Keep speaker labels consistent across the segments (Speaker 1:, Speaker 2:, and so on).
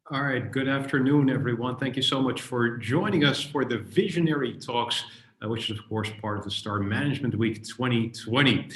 Speaker 1: All right, good afternoon, everyone. Thank you so much for joining us for the Visionary Talks, which is, of course, part of the Star Management Week 2020.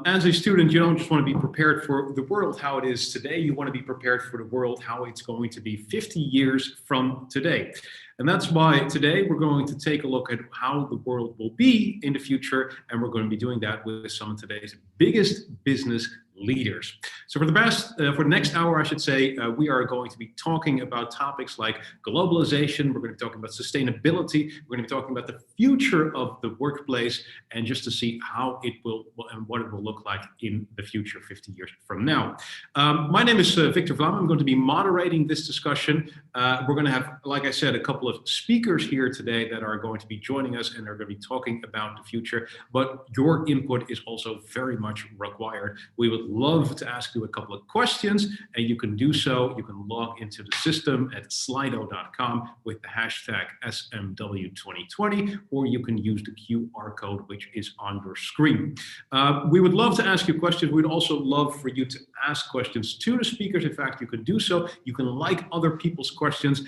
Speaker 1: As a student, you don't just want to be prepared for the world how it is today, you want to be prepared for the world how it's going to be 50 years from today. And that's why today we're going to take a look at how the world will be in the future, and we're going to be doing that with some of today's biggest business leaders. So for the next hour, I should say, we are going to be talking about topics like globalization. We're going to be talking about sustainability. We're going to be talking about the future of the workplace, and just to see how it will and what it will look like in the future 50 years from now. My name is Victor Vlam. I'm going to be moderating this discussion. We're going to have, like I said, a couple of speakers here today that are going to be joining us, and they're going to be talking about the future. But your input is also very much required. We would love to ask you a couple of questions, and you can do so. You can log into the system at slido.com with the hashtag SMW2020, or you can use the QR code which is on your screen. We would love to ask you questions. We'd also love for you to ask questions to the speakers. In fact, you can do so. You can like other people's questions.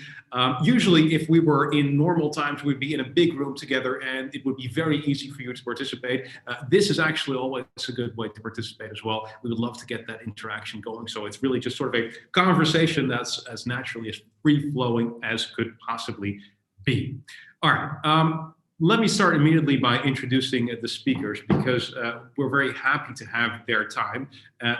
Speaker 1: Usually, if we were in normal times, we'd be in a big room together, and it would be very easy for you to participate. This is actually always a good way to participate as well. We would love to get that interaction going. So it's really just sort of a conversation that's as naturally as free-flowing as could possibly be. All right. Let me start immediately by introducing the speakers, because we're very happy to have their time.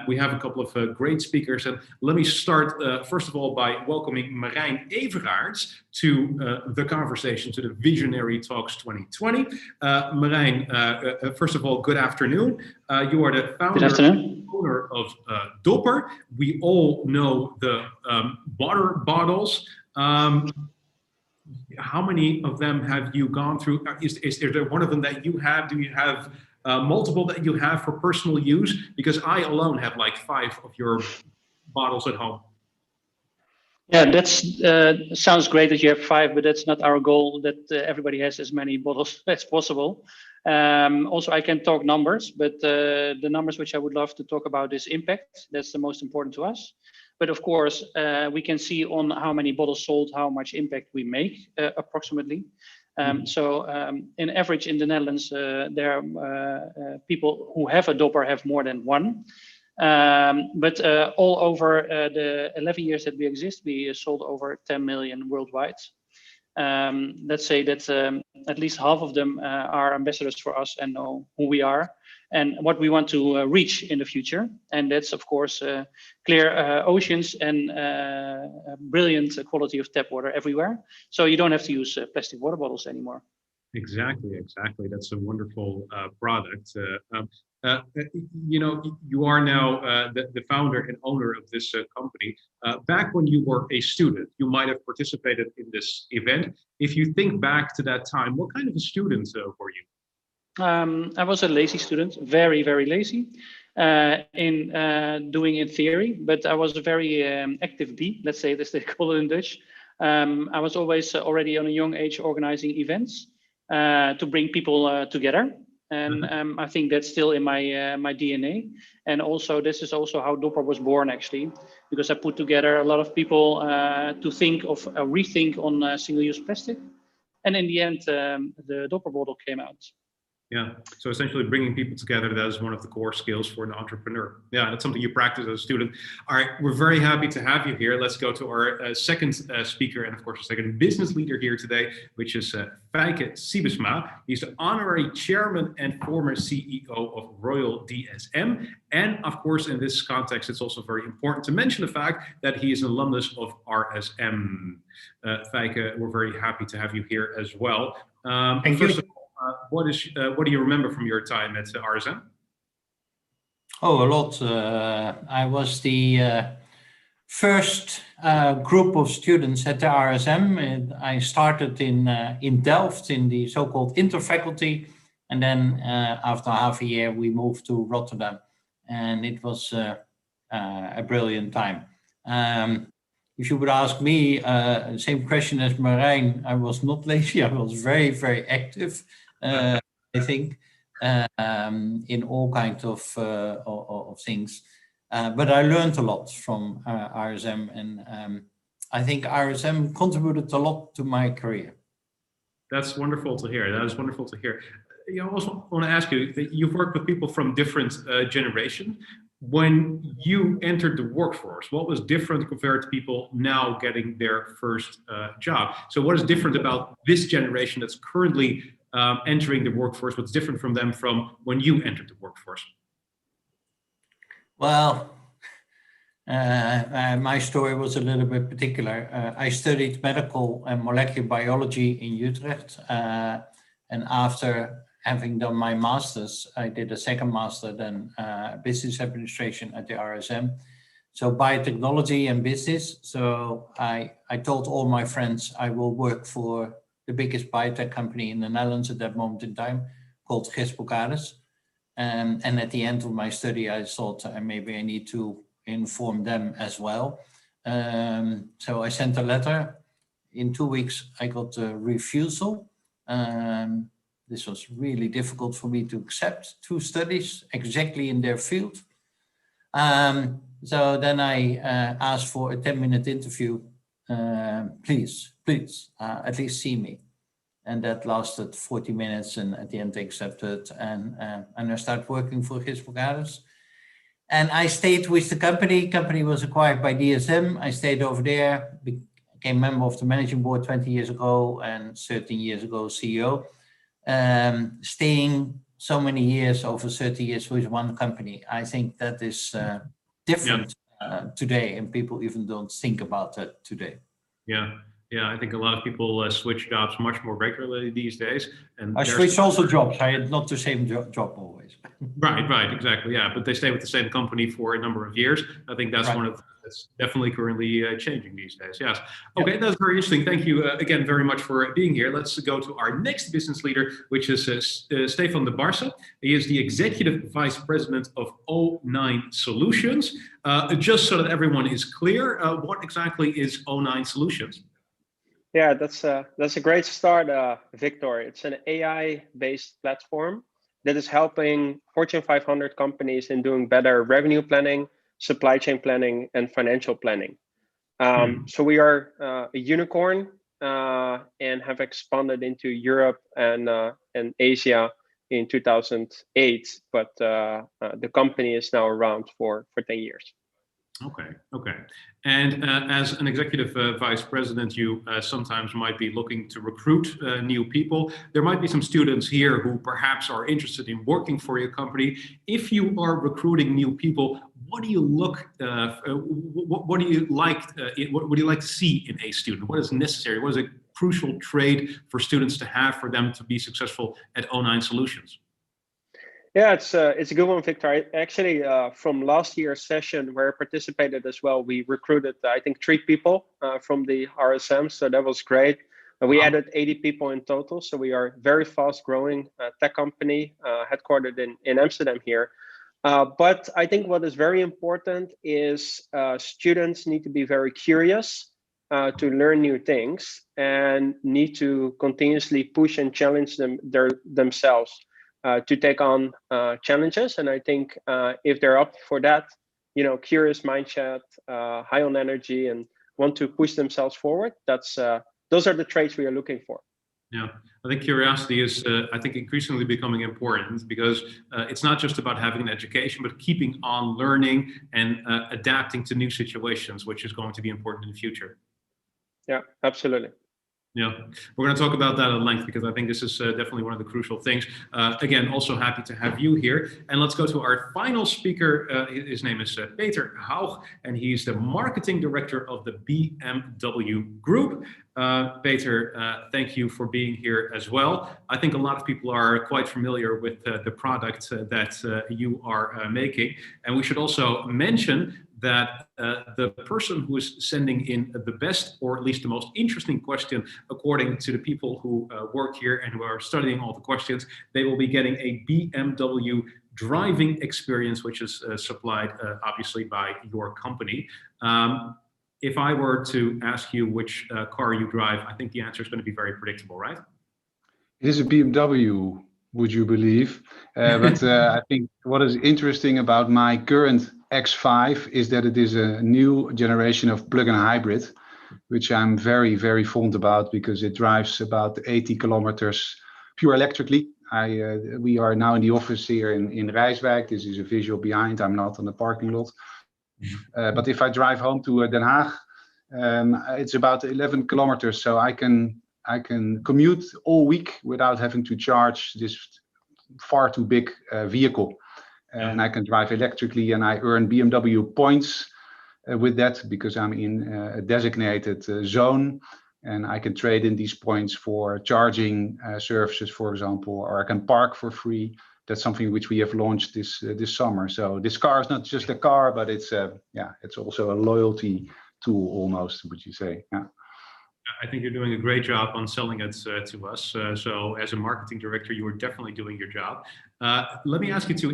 Speaker 1: We have a couple of great speakers, and let me start first of all by welcoming Merijn Everaarts to the conversation, to the Visionary Talks 2020. Merijn, first of all, good afternoon. You are the founder and owner of Dopper. We all know the water bottles. How many of them have you gone through? Is there one of them that you have? Do you have multiple that you have for personal use? Because I alone have like 5 of your bottles at home.
Speaker 2: Yeah, that's sounds great that you have 5, but that's not our goal, that everybody has as many bottles as possible. Also, I can talk numbers, but the numbers which I would love to talk about is impact. That's the most important to us. But of course, we can see on how many bottles sold, how much impact we make approximately. So in average in the Netherlands, there are people who have a Dopper have more than 1. But all over the 11 years that we exist, we sold over 10 million worldwide. Let's say that at least half of them are ambassadors for us and know who we are and what we want to reach in the future. And that's, of course, clear oceans and brilliant quality of tap water everywhere. So you don't have to use plastic water bottles anymore.
Speaker 1: Exactly. That's a wonderful product. You know, you are now the founder and owner of this company. Back when you were a student, you might have participated in this event. If you think back to that time, what kind of a student were you?
Speaker 2: I was a lazy student, very, very lazy in doing in theory, but I was a very active bee, let's say, as they call it in Dutch. I was always already on a young age organizing events to bring people together. And I think that's still in my DNA. And also, this is also how Dopper was born, actually, because I put together a lot of people to think of a rethink on single-use plastic. And in the end, the Dopper bottle came out.
Speaker 1: Yeah, so essentially bringing people together, that is one of the core skills for an entrepreneur. Yeah, that's something you practice as a student. All right, we're very happy to have you here. Let's go to our second speaker, and of course, our second business leader here today, which is Feike Sijbesma. He's the Honorary Chairman and former CEO of Royal DSM. And of course, in this context, it's also very important to mention the fact that he is an alumnus of RSM. Feike, we're very happy to have you here as well.
Speaker 3: Thank you.
Speaker 1: What do you remember from your time at RSM?
Speaker 3: Oh, a lot. I was the first group of students at the RSM. And I started in Delft in the so-called interfaculty, and then after half a year we moved to Rotterdam, and it was a brilliant time. If you would ask me, same question as Merijn, I was not lazy. I was very, very active. I think in all kinds of things, but I learned a lot from RSM, and I think RSM contributed a lot to my career.
Speaker 1: That's wonderful to hear. That is wonderful to hear. I also want to ask you that you've worked with people from different generations. When you entered the workforce, what was different compared to people now getting their first job? So what is different about this generation that's currently entering the workforce? What's different from them from when you entered the workforce?
Speaker 3: Well, my story was a little bit particular. I studied medical and molecular biology in Utrecht. And after having done my master's, I did a second master, then business administration at the RSM. So biotechnology and business. So I told all my friends I will work for the biggest biotech company in the Netherlands at that moment in time, called Gijs. And at the end of my study, I thought maybe I need to inform them as well. So I sent a letter. In 2 weeks, I got a refusal. This was really difficult for me to accept 2 studies exactly in their field. So then I asked for a 10-minute interview. Please, at least see me. And that lasted 40 minutes, and at the end they accepted. And I started working for Gijs. And I stayed with the company. Company was acquired by DSM. I stayed over there, became member of the managing board 20 years ago, and 13 years ago CEO. Staying so many years, over 30 years with one company, I think that is different today, and people even don't think about that today.
Speaker 1: Yeah, I think a lot of people switch jobs much more regularly these days. And
Speaker 3: I switched also jobs. I had not the same job always.
Speaker 1: Right, exactly. Yeah, but they stay with the same company for a number of years. I think that's one of the, that's definitely currently changing these days. Yes. Okay, that's very interesting. Thank you again very much for being here. Let's go to our next business leader, which is Stephan de Barse. He is the Executive Vice President of O9 Solutions. Just so that everyone is clear, what exactly is O9 Solutions?
Speaker 4: Yeah, that's a great start, Victor. It's an AI-based platform that is helping Fortune 500 companies in doing better revenue planning, supply chain planning, and financial planning. So we are a unicorn and have expanded into Europe and Asia in 2008, but the company is now around for 10 years.
Speaker 1: Okay. And as an executive vice president, you sometimes might be looking to recruit new people. There might be some students here who perhaps are interested in working for your company. If you are recruiting new people, what do you look? What do you like? What do you like to see in a student? What is necessary? What is a crucial trait for students to have for them to be successful at O9 Solutions?
Speaker 4: Yeah, it's a good one, Victor. Actually, from last year's session where I participated as well, we recruited, I think, 3 people from the RSM. So that was great. We added 80 people in total. So we are very fast growing tech company headquartered in Amsterdam here. But I think what is very important is students need to be very curious to learn new things and need to continuously push and challenge themselves. To take on challenges. And I think if they're up for that, curious mindset, high on energy, and want to push themselves forward, those are the traits we are looking for.
Speaker 1: Yeah, I think curiosity is, I think, increasingly becoming important because it's not just about having an education, but keeping on learning and adapting to new situations, which is going to be important in the future.
Speaker 4: Yeah, absolutely.
Speaker 1: Yeah, we're going to talk about that at length because I think this is definitely one of the crucial things. Again, also happy to have you here. And let's go to our final speaker. His name is Peter Haug, and he's the marketing director of the BMW Group. Peter, thank you for being here as well. I think a lot of people are quite familiar with the product that you are making. And we should also mention that the person who is sending in the best, or at least the most interesting question, according to the people who work here and who are studying all the questions, they will be getting a BMW driving experience, which is supplied obviously by your company. If I were to ask you which car you drive, I think the answer is going to be very predictable, right?
Speaker 5: It is a BMW, would you believe? But I think what is interesting about my current X5 is that it is a new generation of plug-in hybrid. which I'm very, very fond about because it drives about 80 kilometers pure electrically. We are now in the office here in Rijswijk. This is a visual behind. I'm not on the parking lot. But if I drive home to Den Haag, it's about 11 kilometers. So I can commute all week without having to charge this far too big vehicle. And I can drive electrically, and I earn BMW points with that because I'm in a designated zone, and I can trade in these points for charging services, for example, or I can park for free. That's something which we have launched this summer. So this car is not just a car, but it's it's also a loyalty tool almost, would you say? Yeah.
Speaker 1: I think you're doing a great job on selling it to us. So as a marketing director, you are definitely doing your job. Let me ask you too,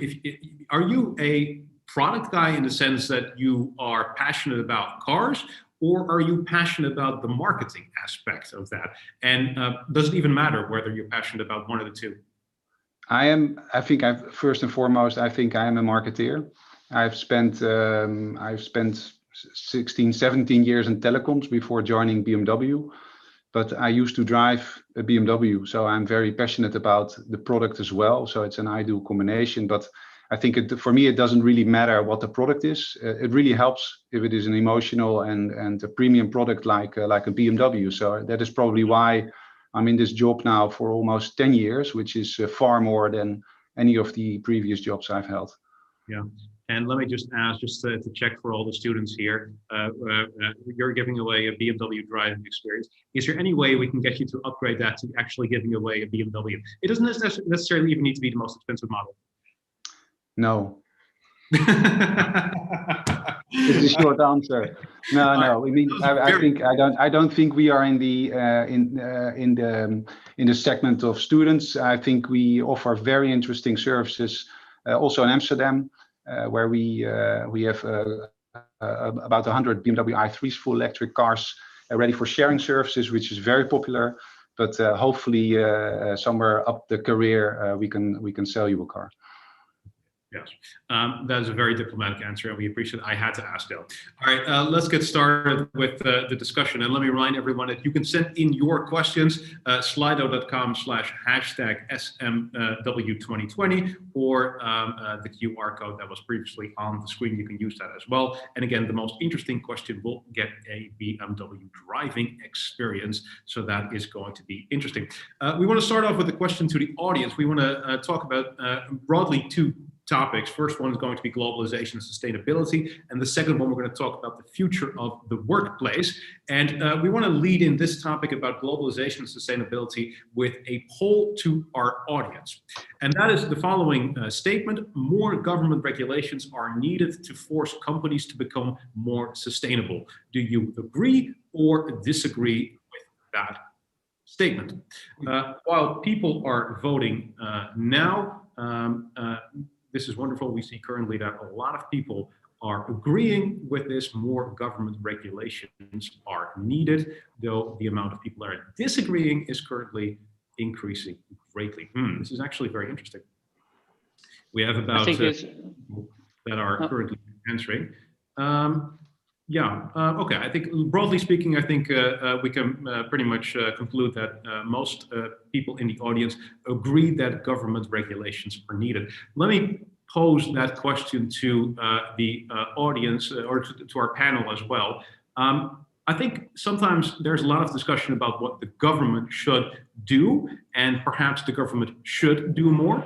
Speaker 1: are you a product guy in the sense that you are passionate about cars, or are you passionate about the marketing aspect of that? And does it even matter whether you're passionate about one of the two?
Speaker 5: First and foremost, I think I am a marketeer. I've spent 16, 17 years in telecoms before joining BMW, but I used to drive a BMW, so I'm very passionate about the product as well. So it's an ideal combination, but I think for me, it doesn't really matter what the product is. It really helps if it is an emotional and a premium product like a BMW. So that is probably why I'm in this job now for almost 10 years, which is far more than any of the previous jobs I've held.
Speaker 1: Yeah. And let me just ask, just to check for all the students here, you're giving away a BMW driving experience. Is there any way we can get you to upgrade that to actually giving away a BMW? It doesn't necessarily even need to be the most expensive model.
Speaker 5: No. It's a short answer. No. I mean, I don't think we are in the segment of students. I think we offer very interesting services, also in Amsterdam, where we have about 100 BMW i3s full electric cars ready for sharing services, which is very popular. But hopefully, somewhere up the career, we can sell you a car.
Speaker 1: Yes, that is a very diplomatic answer, and we appreciate it. I had to ask, though. All right, let's get started with the discussion. And let me remind everyone that you can send in your questions, slido.com/#SMW2020, or the QR code that was previously on the screen. You can use that as well. And again, the most interesting question will get a BMW driving experience. So that is going to be interesting. We want to start off with a question to the audience. We want to talk about broadly two topics. First one is going to be globalization and sustainability, and the second one we're going to talk about the future of the workplace. And we want to lead in this topic about globalization and sustainability with a poll to our audience. And that is the following statement: more government regulations are needed to force companies to become more sustainable. Do you agree or disagree with that statement? While people are voting now, this is wonderful. We see currently that a lot of people are agreeing with this. More government regulations are needed, though the amount of people that are disagreeing is currently increasing greatly. This is actually very interesting. We have about people that are currently answering. Okay. I think broadly speaking, I think we can pretty much conclude that most people in the audience agree that government regulations are needed. Let me pose that question to the audience or to our panel as well. I think sometimes there's a lot of discussion about what the government should do, and perhaps the government should do more.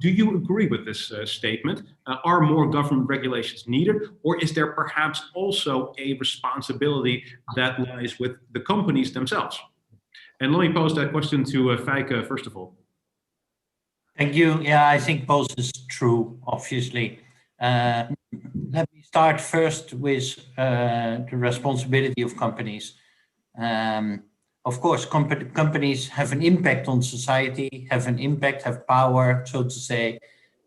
Speaker 1: Do you agree with this statement? Are more government regulations needed, or is there perhaps also a responsibility that lies with the companies themselves? And let me pose that question to Feike, first of all.
Speaker 3: Thank you. Yeah, I think both is true, obviously. Let me start first with the responsibility of companies. Of course, companies have an impact on society, have an impact, have power, so to say.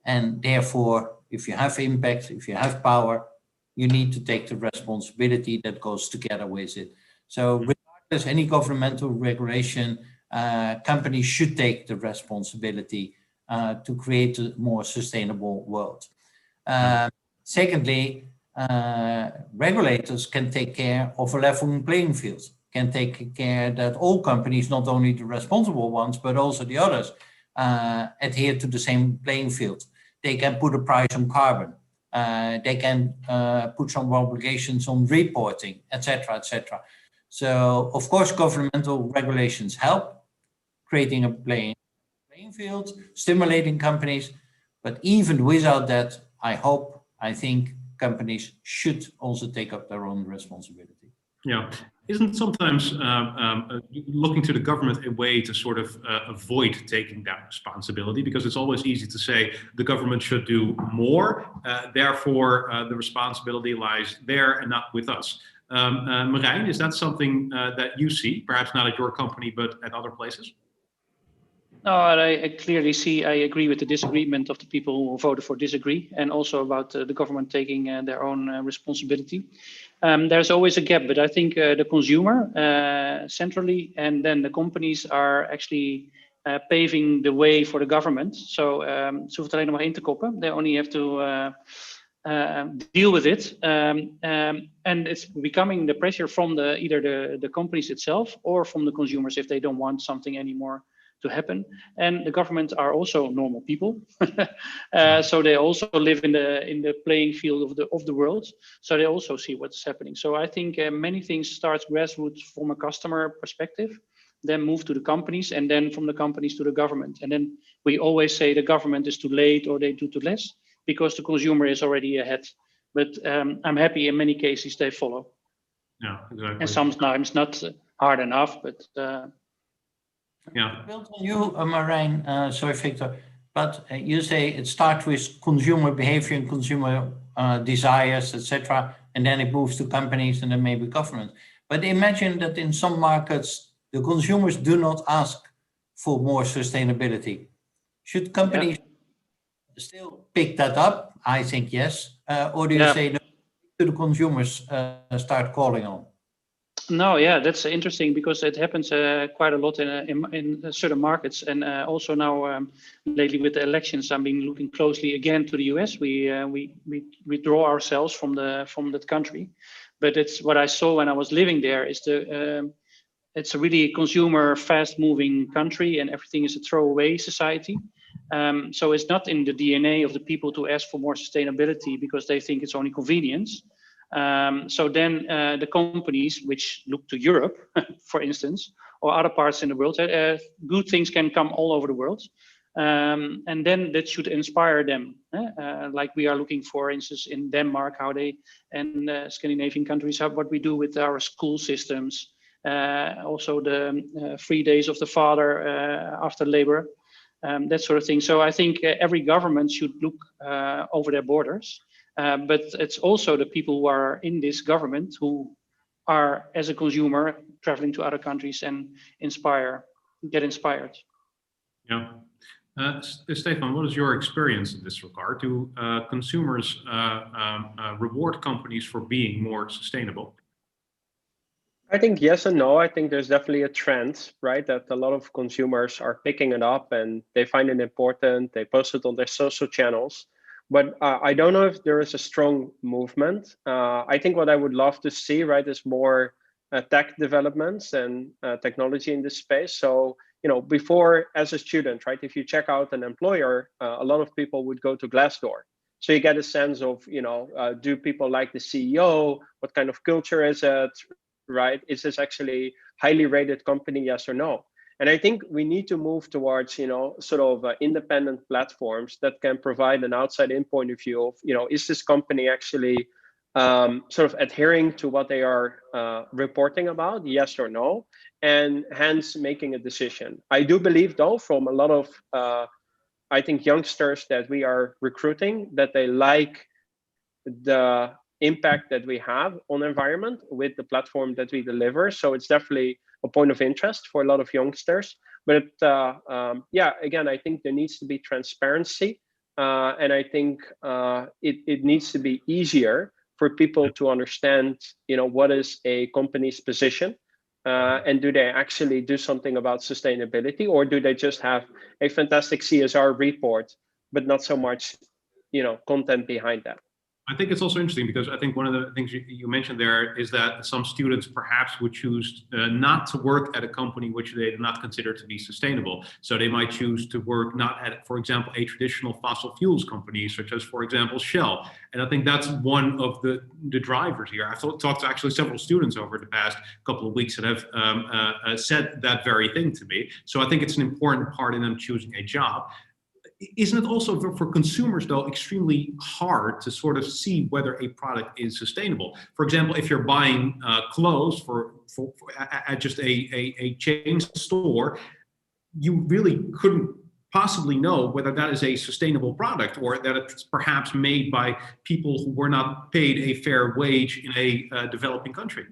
Speaker 3: And therefore, if you have impact, if you have power, you need to take the responsibility that goes together with it. So regardless any governmental regulation, companies should take the responsibility to create a more sustainable world. Secondly, regulators can take care of a level playing field, can take care that all companies, not only the responsible ones, but also the others, adhere to the same playing field. They can put a price on carbon. They can put some obligations on reporting, etc., etc. So, of course, governmental regulations help creating a playing field, stimulating companies. But even without that, I think companies should also take up their own responsibility.
Speaker 1: Yeah. Isn't sometimes looking to the government a way to sort of avoid taking that responsibility? Because it's always easy to say the government should do more, therefore the responsibility lies there and not with us. Merijn, is that something that you see, perhaps not at your company, but at other places?
Speaker 2: No, I clearly see, I agree with the disagreement of the people who voted for disagree, and also about the government taking their own responsibility. There's always a gap, but I think the consumer centrally and then the companies are actually paving the way for the government. So ze hoeft alleen maar in te koppen. They only have to deal with it. And it's becoming the pressure from either the companies itself or from the consumers if they don't want something anymore to happen. And the government are also normal people, so they also live in the playing field of the world. So they also see what's happening. So I think many things start grassroots from a customer perspective, then move to the companies, and then from the companies to the government. And then we always say the government is too late or they do too less because the consumer is already ahead. But I'm happy in many cases they follow.
Speaker 1: Yeah, exactly.
Speaker 2: And sometimes not hard enough, but.
Speaker 1: Yeah.
Speaker 3: Built on you, Merijn, sorry, Victor, but you say it starts with consumer behavior and consumer desires, etc., and then it moves to companies and then maybe government. But imagine that in some markets, the consumers do not ask for more sustainability. Should companies still pick that up? I think yes. Or do you say no, to the consumers start calling on?
Speaker 2: No, yeah, that's interesting because it happens quite a lot in certain markets, and also now lately with the elections, I've been looking closely again to the US. We withdraw ourselves from that country, but it's what I saw when I was living there is it's a really consumer, fast-moving country, and everything is a throwaway society. So it's not in the DNA of the people to ask for more sustainability because they think it's only convenience. So then the companies which look to Europe, for instance, or other parts in the world, good things can come all over the world. And then that should inspire them. Like we are looking, for instance, in Denmark, how they, and Scandinavian countries, what we do with our school systems. Also the 3 days of the father after labor, that sort of thing. So I think every government should look over their borders. But it's also the people who are in this government who are, as a consumer, traveling to other countries and get inspired.
Speaker 1: Yeah. Stephan, what is your experience in this regard? Do consumers reward companies for being more sustainable?
Speaker 4: I think yes and no. I think there's definitely a trend, right? That a lot of consumers are picking it up and they find it important. They post it on their social channels. But I don't know if there is a strong movement. I think what I would love to see, right, is more tech developments and technology in this space. So, you know, before as a student, right, if you check out an employer, a lot of people would go to Glassdoor. So you get a sense of, you know, do people like the CEO? What kind of culture is it, right? Is this actually highly rated company, yes or no? And I think we need to move towards, you know, sort of independent platforms that can provide an outside-in point of view of, you know, is this company actually sort of adhering to what they are reporting about, yes or no, and hence making a decision. I do believe, though, from a lot of, I think, youngsters that we are recruiting, that they like the impact that we have on the environment with the platform that we deliver. So it's definitely a point of interest for a lot of youngsters. But yeah, again, I think there needs to be transparency. And I think it needs to be easier for people to understand, you know, what is a company's position, and do they actually do something about sustainability, or do they just have a fantastic CSR report, but not so much, you know, content behind that?
Speaker 1: I think it's also interesting because I think one of the things you mentioned there is that some students perhaps would choose not to work at a company which they do not consider to be sustainable. So they might choose to work not at, for example, a traditional fossil fuels company, such as, for example, Shell. And I think that's one of the drivers here. I've talked to actually several students over the past couple of weeks that have said that very thing to me. So I think it's an important part in them choosing a job. Isn't it also for consumers, though, extremely hard to sort of see whether a product is sustainable? For example, if you're buying clothes at just a chain store, you really couldn't possibly know whether that is a sustainable product or that it's perhaps made by people who were not paid a fair wage in a developing country.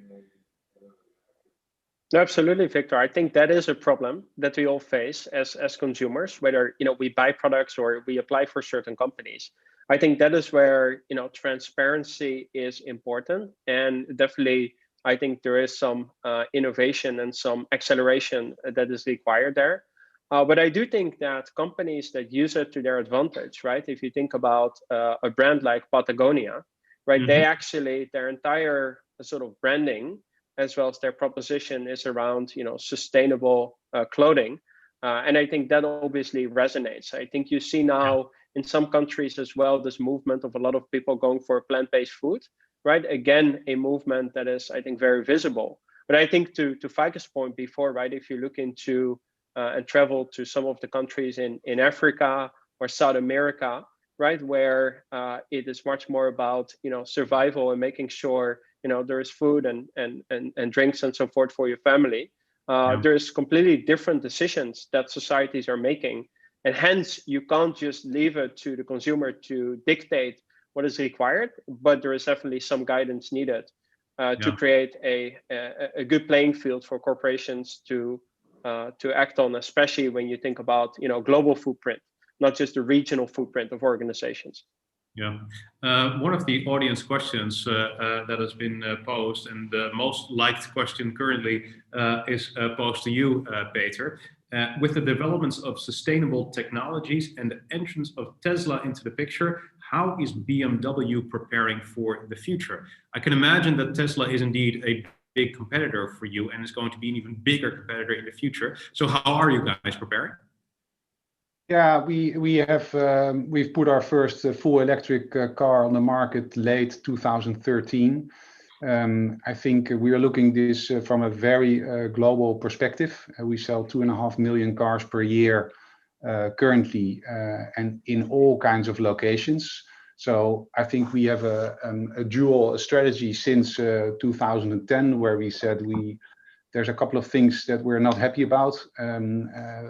Speaker 4: Absolutely, Victor. I think that is a problem that we all face as consumers, whether we buy products or we apply for certain companies. I think that is where transparency is important, and definitely I think there is some innovation and some acceleration that is required there. But I do think that companies that use it to their advantage, right? If you think about a brand like Patagonia, right?
Speaker 1: Mm-hmm.
Speaker 4: They actually, their entire sort of branding as well as their proposition is around sustainable clothing, and I think that obviously resonates. I think you see now in some countries as well this movement of a lot of people going for plant-based food, right? Again, a movement that is, I think, very visible. But I think to Feike's point before, right, if you look into and travel to some of the countries in Africa or South America, right, where it is much more about survival and making sure there is food and drinks and so forth for your family. There's completely different decisions that societies are making, and hence you can't just leave it to the consumer to dictate what is required, but there is definitely some guidance needed to create a good playing field for corporations to act on, especially when you think about global footprint, not just the regional footprint of organizations.
Speaker 1: Yeah. One of the audience questions that has been posed, and the most liked question currently is posed to you, Peter. With the developments of sustainable technologies and the entrance of Tesla into the picture, how is BMW preparing for the future? I can imagine that Tesla is indeed a big competitor for you and is going to be an even bigger competitor in the future. So how are you guys preparing?
Speaker 5: Yeah, we've put our first full electric car on the market late 2013. I think we are looking this from a very global perspective. We sell 2.5 million cars per year currently, and in all kinds of locations. So I think we have a dual strategy since 2010, where we said there's a couple of things that we're not happy about.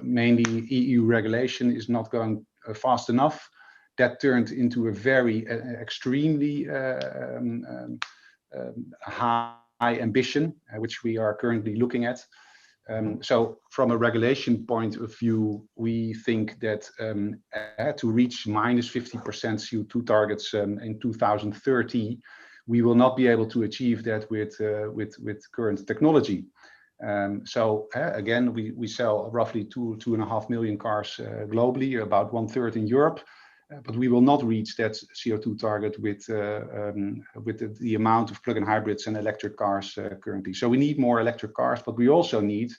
Speaker 5: Mainly EU regulation is not going fast enough. That turned into a very extremely high ambition, which we are currently looking at. So from a regulation point of view, we think that to reach minus 50% CO2 targets in 2030, we will not be able to achieve that with current technology. So again, we sell roughly 2.5 million cars globally, about 1/3 in Europe, but we will not reach that CO2 target with the amount of plug-in hybrids and electric cars currently. So we need more electric cars, but we also need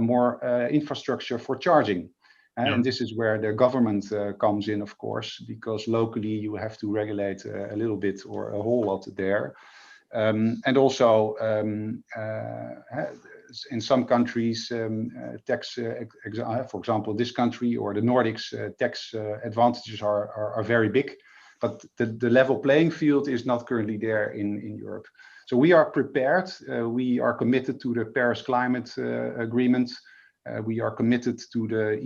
Speaker 5: more infrastructure for charging. And this is where the government comes in, of course, because locally you have to regulate a little bit or a whole lot there. And also in some countries, tax, for example, this country or the Nordics, tax advantages are very big, but the level playing field is not currently there in Europe. So we are prepared. We are committed to the Paris Climate Agreement. We are committed to the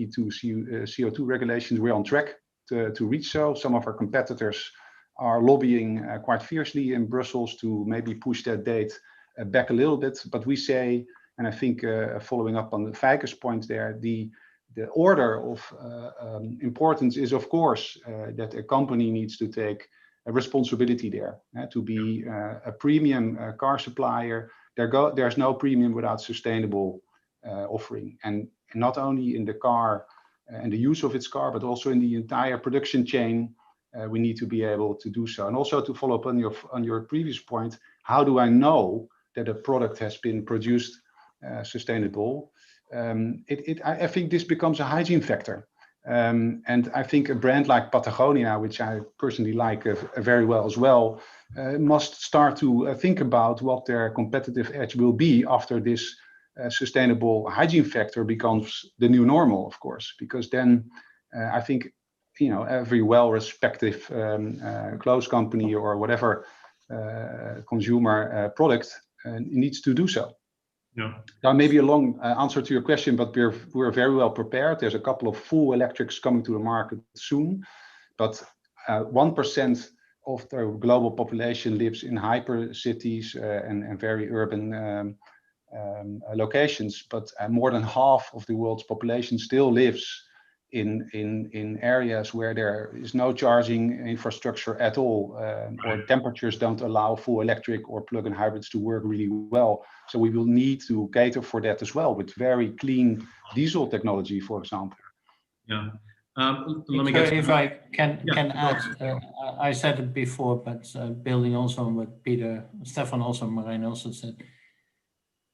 Speaker 5: CO2 regulations. We're on track to reach so. Some of our competitors are lobbying quite fiercely in Brussels to maybe push that date back a little bit. But we say, and I think following up on the Feike's point there, the order of importance is, of course, that a company needs to take a responsibility there. To be a premium car supplier, there's no premium without sustainable offering. And not only in the car and the use of its car, but also in the entire production chain, we need to be able to do so. And also to follow up on your previous point, how do I know that a product has been produced sustainable? I think this becomes a hygiene factor. And I think a brand like Patagonia, which I personally like very well as well, must start to think about what their competitive edge will be after this sustainable hygiene factor becomes the new normal, of course, because then I think every well-respected clothes company or whatever consumer product needs to do so.
Speaker 1: Yeah.
Speaker 5: Now, maybe a long answer to your question, but we're very well prepared. There's a couple of full electrics coming to the market soon, but 1% of the global population lives in hyper cities and very urban locations, but more than half of the world's population still lives in areas where there is no charging infrastructure at all, or temperatures don't allow full electric or plug-in hybrids to work really well. So we will need to cater for that as well with very clean diesel technology, for example.
Speaker 1: Yeah.
Speaker 3: Let me get if I can add, I said it before, but building also on what Peter, Stephan also, Merijn also said,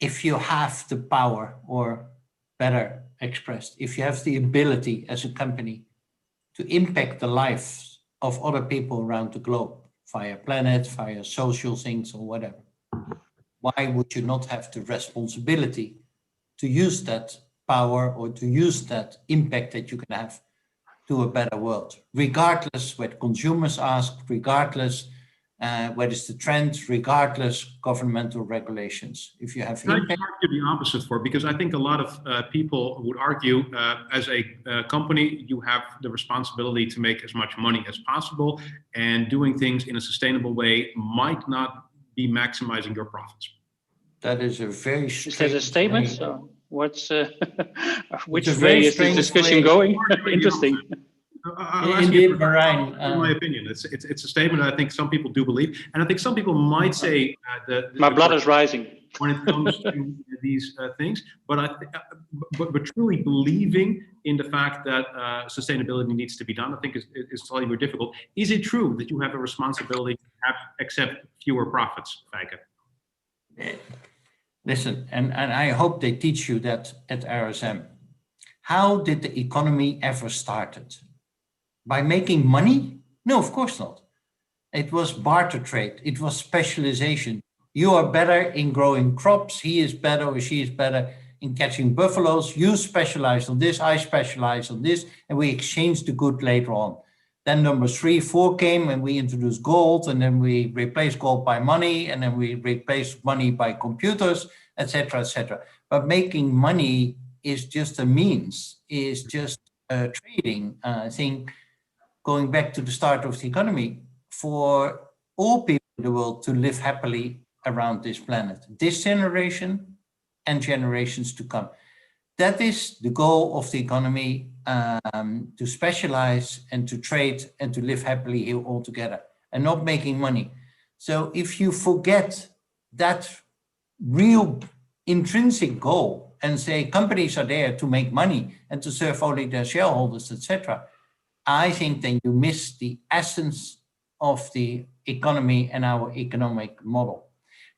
Speaker 3: if you have the power, or better expressed, if you have the ability as a company to impact the lives of other people around the globe via planet, via social things or whatever, why would you not have the responsibility to use that power or to use that impact that you can have to a better world, regardless what consumers ask, regardless what is the trend, regardless governmental regulations. If you have
Speaker 1: impact, I argue the opposite for, because I think a lot of people would argue as a company, you have the responsibility to make as much money as possible, and doing things in a sustainable way might not be maximizing your profits.
Speaker 3: That is a very
Speaker 2: Is that a statement? So what's which way is this discussion going? Interesting.
Speaker 3: Indeed, Merijn.
Speaker 1: In my opinion, it's a statement I think some people do believe, and I think some people might say
Speaker 2: my blood is rising
Speaker 1: when it comes to these things. But but truly believing in the fact that sustainability needs to be done, I think is slightly more difficult. Is it true that you have a responsibility to accept fewer profits, Feike?
Speaker 3: Listen, and I hope they teach you that at RSM. How did the economy ever started? By making money? No, of course not. It was barter trade. It was specialization. You are better in growing crops. He is better or she is better in catching buffaloes. You specialize on this. I specialize on this. And we exchanged the good later on. Then number 3, 4 came and we introduced gold, and then we replaced gold by money, and then we replaced money by computers, etc., etc. But making money is just a means, is just trading. I think going back to the start of the economy, for all people in the world to live happily around this planet, this generation and generations to come. That is the goal of the economy, to specialize and to trade and to live happily here all together and not making money. So if you forget that real intrinsic goal and say companies are there to make money and to serve only their shareholders, etc., I think then you miss the essence of the economy and our economic model.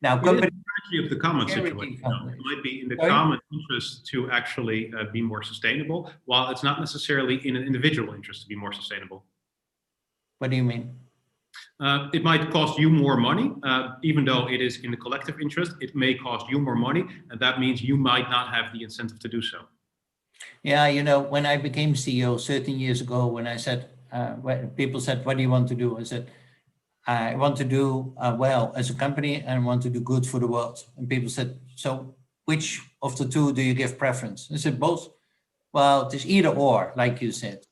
Speaker 3: Now, companies
Speaker 1: of the common situation. It might be in the common interest to actually be more sustainable, while it's not necessarily in an individual interest to be more sustainable.
Speaker 3: What do you mean?
Speaker 1: It might cost you more money, even though it is in the collective interest. It may cost you more money, and that means you might not have the incentive to do so.
Speaker 3: Yeah, you know, when I became CEO 13 years ago, when I said, when people said, what do you want to do? I said, I want to do well as a company and I want to do good for the world. And people said, so which of the two do you give preference? I said, both. Well, it is either or, like you said.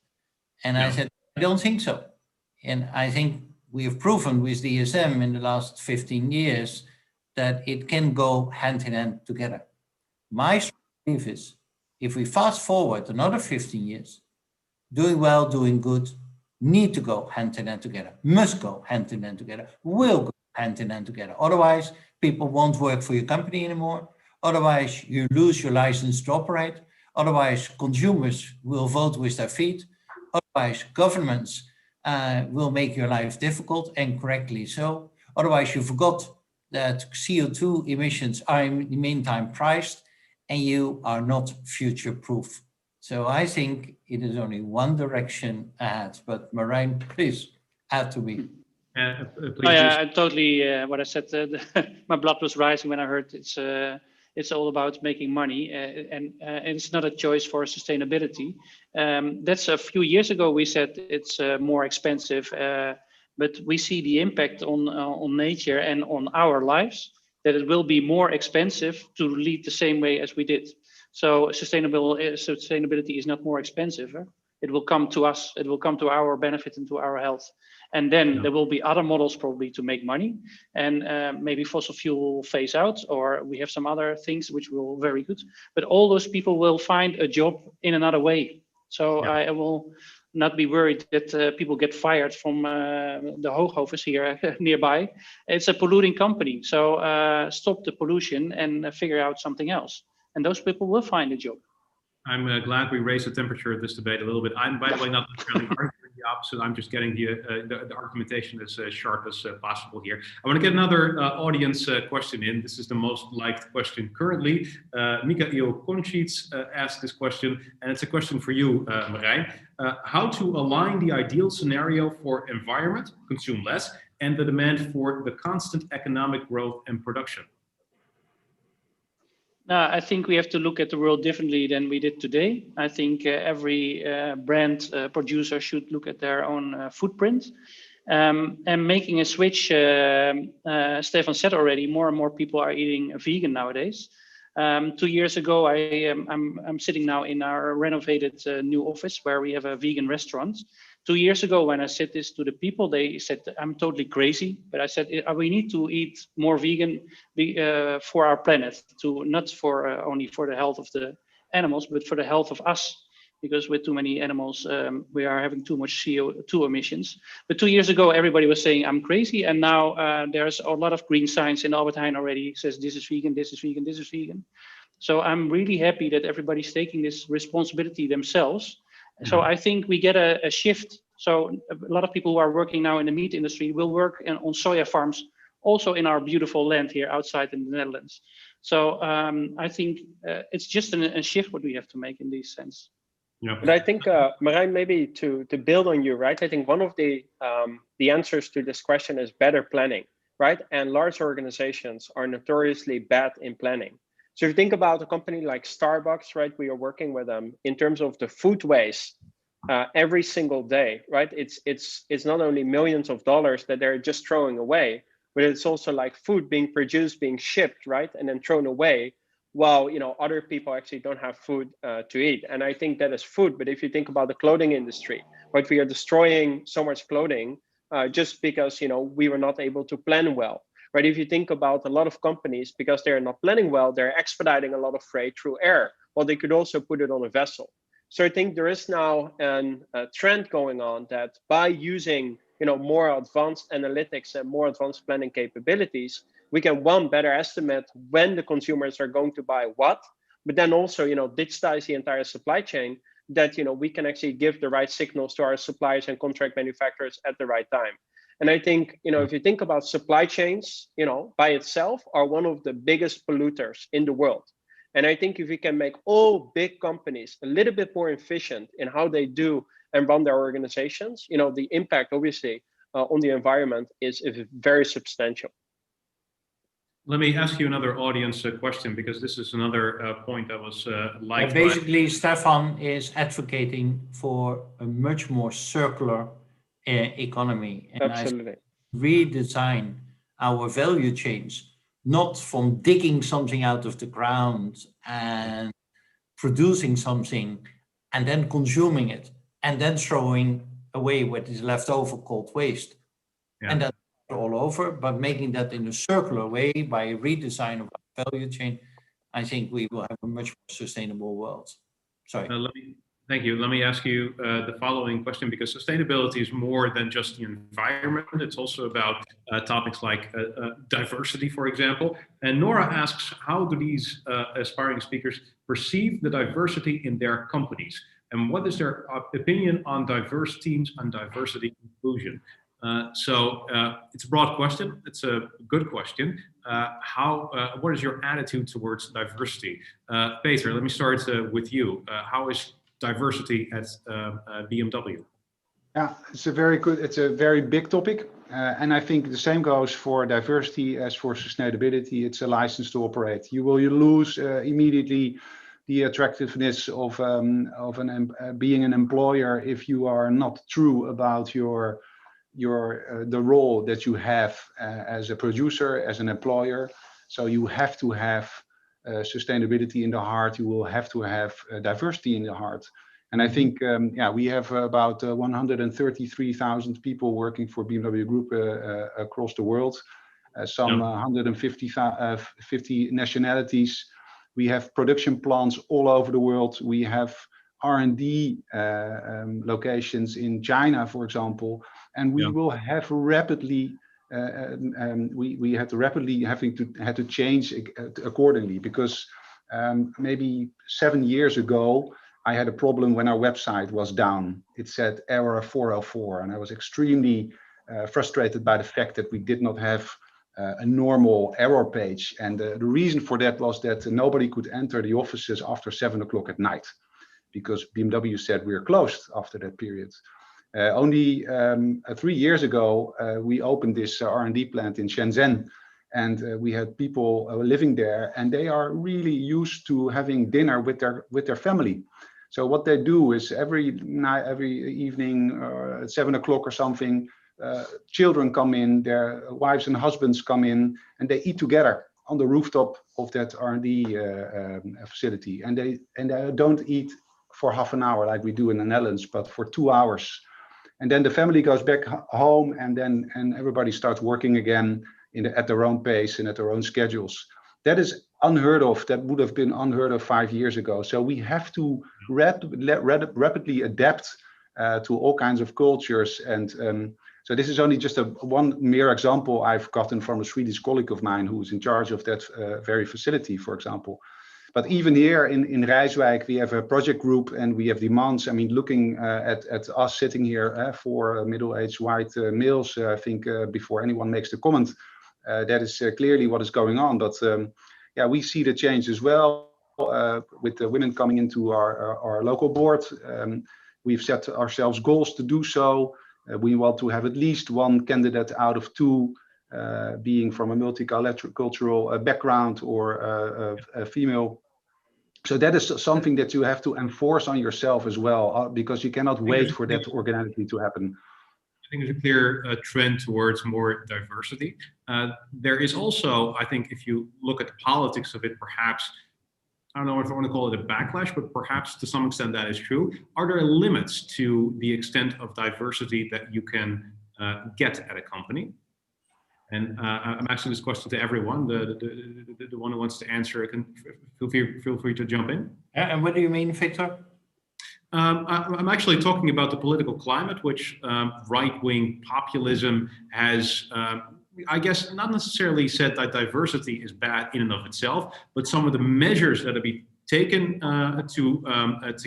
Speaker 3: And I said, I don't think so. And I think we have proven with DSM in the last 15 years that it can go hand in hand together. My belief is, if we fast forward another 15 years, doing well, doing good, need to go hand in hand together, must go hand in hand together, will go hand in hand together. Otherwise, people won't work for your company anymore. Otherwise, you lose your license to operate. Otherwise, consumers will vote with their feet. Otherwise, governments will make your life difficult, and correctly so. Otherwise, you forgot that CO2 emissions are in the meantime priced, and you are not future-proof. So I think it is only one direction ahead. But Merijn, please add to me.
Speaker 2: Oh yeah, I totally. What I said, my blood was rising when I heard it's all about making money, and it's not a choice for sustainability. That's a few years ago we said it's more expensive, but we see the impact on nature and on our lives, that it will be more expensive to lead the same way as we did. So sustainability is not more expensive. It will come to us. It will come to our benefit and to our health. And then there will be other models probably to make money, and maybe fossil fuel will phase out, or we have some other things which will very good. But all those people will find a job in another way. So I will not be worried that people get fired from the Haug office here nearby. It's a polluting company. So stop the pollution and figure out something else. And those people will find a job.
Speaker 1: I'm glad we raised the temperature of this debate a little bit. I'm, by the way, not necessarily arguing the opposite. I'm just getting the argumentation as sharp as possible here. I want to get another audience question in. This is the most liked question currently. Mikael Koncic asked this question, and it's a question for you, Merijn. How to align the ideal scenario for environment, consume less, and the demand for the constant economic growth and production?
Speaker 2: I think we have to look at the world differently than we did today. I think every brand producer should look at their own footprint. And making a switch, Stephan said already, more and more people are eating vegan nowadays. 2 years ago, I'm sitting now in our renovated new office where we have a vegan restaurant. 2 years ago, when I said this to the people, they said I'm totally crazy. But I said we need to eat more vegan for our planet, not for only for the health of the animals, but for the health of us. Because with too many animals, we are having too much CO2 emissions. But 2 years ago, everybody was saying I'm crazy, and now there's a lot of green signs in Albert Heijn already says this is vegan, this is vegan, this is vegan. So I'm really happy that everybody's taking this responsibility themselves. So I think we get a shift. So a lot of people who are working now in the meat industry will work on soya farms, also in our beautiful land here outside in the Netherlands. So I think it's just a shift what we have to make in this sense.
Speaker 1: Yeah.
Speaker 4: But I think, Merijn, maybe to build on you, right? I think one of the answers to this question is better planning, right? And large organizations are notoriously bad in planning. So if you think about a company like Starbucks, right? We are working with them in terms of the food waste every single day, right? It's not only millions of dollars that they're just throwing away, but it's also like food being produced, being shipped, right? And then thrown away, while other people actually don't have food to eat. And I think that is food. But if you think about the clothing industry, right, we are destroying so much clothing just because we were not able to plan well, right? If you think about a lot of companies, because they're not planning well, they're expediting a lot of freight through air. Well, they could also put it on a vessel. So I think there is now a trend going on that by using more advanced analytics and more advanced planning capabilities, we can better estimate when the consumers are going to buy what, but then also digitize the entire supply chain, that we can actually give the right signals to our suppliers and contract manufacturers at the right time. And I think if you think about supply chains, by itself are one of the biggest polluters in the world. And I think if we can make all big companies a little bit more efficient in how they do and run their organizations, the impact obviously on the environment is very substantial.
Speaker 1: Let me ask you another audience question, because this is another point that was liked.
Speaker 3: Basically, Stephan is advocating for a much more circular economy. And
Speaker 4: absolutely.
Speaker 3: Redesign our value chains, not from digging something out of the ground and producing something and then consuming it and then throwing away what is left over called waste. Yeah. And that's all over, but making that in a circular way by a redesign of our value chain, I think we will have a much more sustainable world. Sorry.
Speaker 1: Thank you. Let me ask you the following question, because sustainability is more than just the environment. It's also about topics like diversity, for example. And Nora asks, how do these aspiring speakers perceive the diversity in their companies? and what is their opinion on diverse teams and diversity inclusion? It's a broad question. It's a good question. What is your attitude towards diversity? Peter, let me start with you. How is diversity at BMW?
Speaker 5: Yeah, it's a very big topic. And I think the same goes for diversity as for sustainability. It's a license to operate. You lose immediately the attractiveness of being an employer if you are not true about the role that you have as a producer, as an employer. So you have to have sustainability in the heart. You will have to have diversity in the heart. And I think, we have about 133,000 people working for BMW Group across the world, some 150 nationalities. We have production plants all over the world. We have R&D locations in China, for example, and we will have rapidly. We had to change accordingly, because maybe 7 years ago, I had a problem when our website was down. It said error 404, and I was extremely frustrated by the fact that we did not have a normal error page. And the reason for that was that nobody could enter the offices after 7 o'clock at night, because BMW said we're closed after that period. Only 3 years ago, we opened this R&D plant in Shenzhen, and we had people living there, and they are really used to having dinner with their family. So what they do is every evening at 7 o'clock or something, children come in, their wives and husbands come in, and they eat together on the rooftop of that R&D facility. And they don't eat for half an hour like we do in the Netherlands, but for 2 hours. And then the family goes back home, and everybody starts working again at their own pace and at their own schedules. That is unheard of. That would have been unheard of 5 years ago. So we have to rapidly adapt to all kinds of cultures. And so this is only just one mere example I've gotten from a Swedish colleague of mine who's in charge of that very facility, for example. But even here in Rijswijk, we have a project group and we have demands. I mean, looking at us sitting here for middle-aged white males, I think before anyone makes the comment, that is clearly what is going on. But we see the change as well with the women coming into our local board. We've set ourselves goals to do so. We want to have at least one candidate out of 2 being from a multicultural background or a female. So that is something that you have to enforce on yourself as well, because you cannot wait for that organically to happen.
Speaker 1: I think there's a clear trend towards more diversity. There is also, I think, if you look at the politics of it, perhaps, I don't know if I want to call it a backlash, but perhaps to some extent that is true. Are there limits to the extent of diversity that you can get at a company? And I'm asking this question to everyone. The one who wants to answer can feel free to jump in.
Speaker 3: And what do you mean, Victor?
Speaker 1: I'm actually talking about the political climate, which right-wing populism has, I guess, not necessarily said that diversity is bad in and of itself, but some of the measures that have been taken to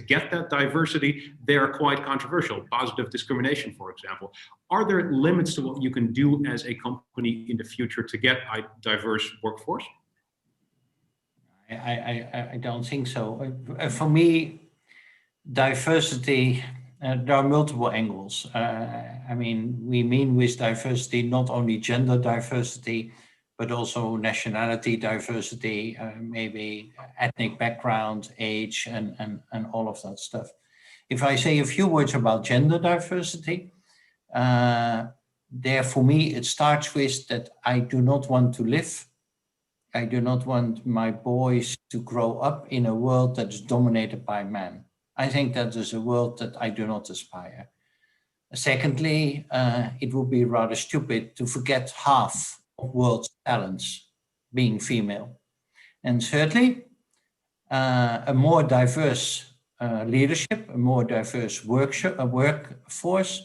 Speaker 1: get that diversity, they are quite controversial. Positive discrimination, for example. Are there limits to what you can do as a company in the future to get a diverse workforce?
Speaker 3: I don't think so. For me, diversity, there are multiple angles. I mean, we mean with diversity not only gender diversity, but also nationality diversity, maybe ethnic background, age, and all of that stuff. If I say a few words about gender diversity, there for me it starts with that I do not want to live. I do not want my boys to grow up in a world that is dominated by men. I think that is a world that I do not aspire. Secondly, it would be rather stupid to forget half of world's talents being female. And thirdly, a more diverse leadership, a more diverse workforce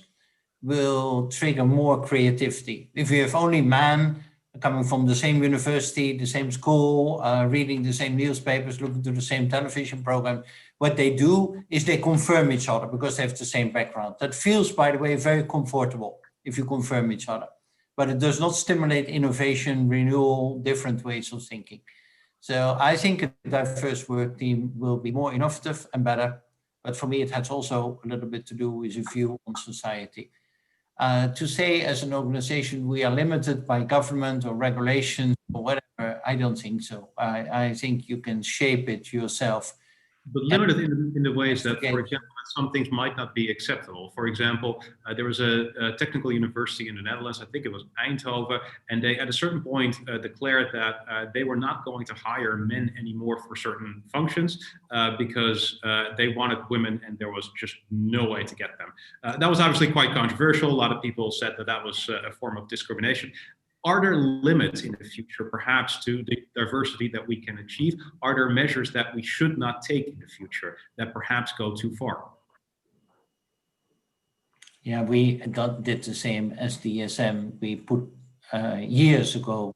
Speaker 3: will trigger more creativity. If you have only men coming from the same university, the same school, reading the same newspapers, looking to the same television program. What they do is they confirm each other because they have the same background. That feels, by the way, very comfortable if you confirm each other. But it does not stimulate innovation, renewal, different ways of thinking. So I think a diverse work team will be more innovative and better. But for me, it has also a little bit to do with a view on society. To say as an organization we are limited by government or regulations or whatever, I don't think so. I think you can shape it yourself.
Speaker 1: But limited in the ways that, for example, some things might not be acceptable. For example, there was a technical university in the Netherlands, I think it was Eindhoven, and they at a certain point declared that they were not going to hire men anymore for certain functions because they wanted women and there was just no way to get them. That was obviously quite controversial. A lot of people said that that was a form of discrimination. Are there limits in the future, perhaps, to the diversity that we can achieve? Are there measures that we should not take in the future that perhaps go too far?
Speaker 3: Yeah, we did the same as DSM. We put years ago,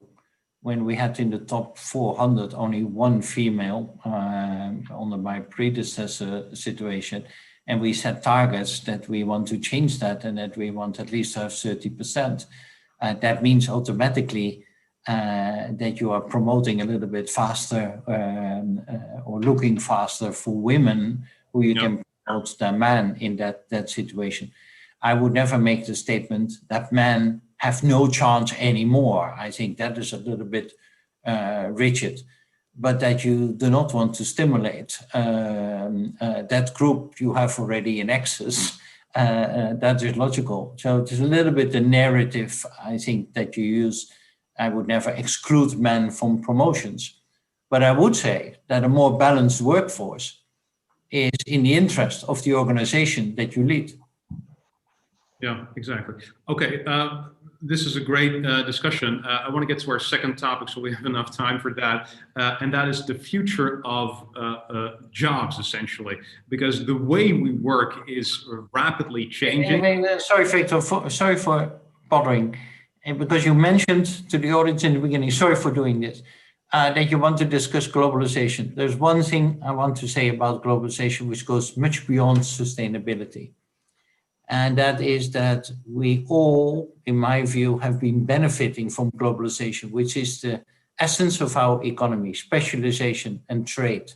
Speaker 3: when we had in the top 400 only one female under my predecessor situation, and we set targets that we want to change that and that we want at least to have 30%. That means automatically that you are promoting a little bit faster or looking faster for women who you can promote than men in that situation. I would never make the statement that men have no chance anymore. I think that is a little bit rigid, but that you do not want to stimulate that group you have already in excess. That is logical. So it is a little bit the narrative, I think, that you use. I would never exclude men from promotions. But I would say that a more balanced workforce is in the interest of the organization that you lead.
Speaker 1: Yeah, exactly. Okay, this is a great discussion. I want to get to our second topic, so we have enough time for that. And that is the future of jobs, essentially, because the way we work is rapidly changing.
Speaker 3: Sorry, Victor, sorry for bothering, because you mentioned to the audience in the beginning, sorry for doing this, that you want to discuss globalization. There's one thing I want to say about globalization, which goes much beyond sustainability. And that is that we all, in my view, have been benefiting from globalization, which is the essence of our economy, specialization and trade.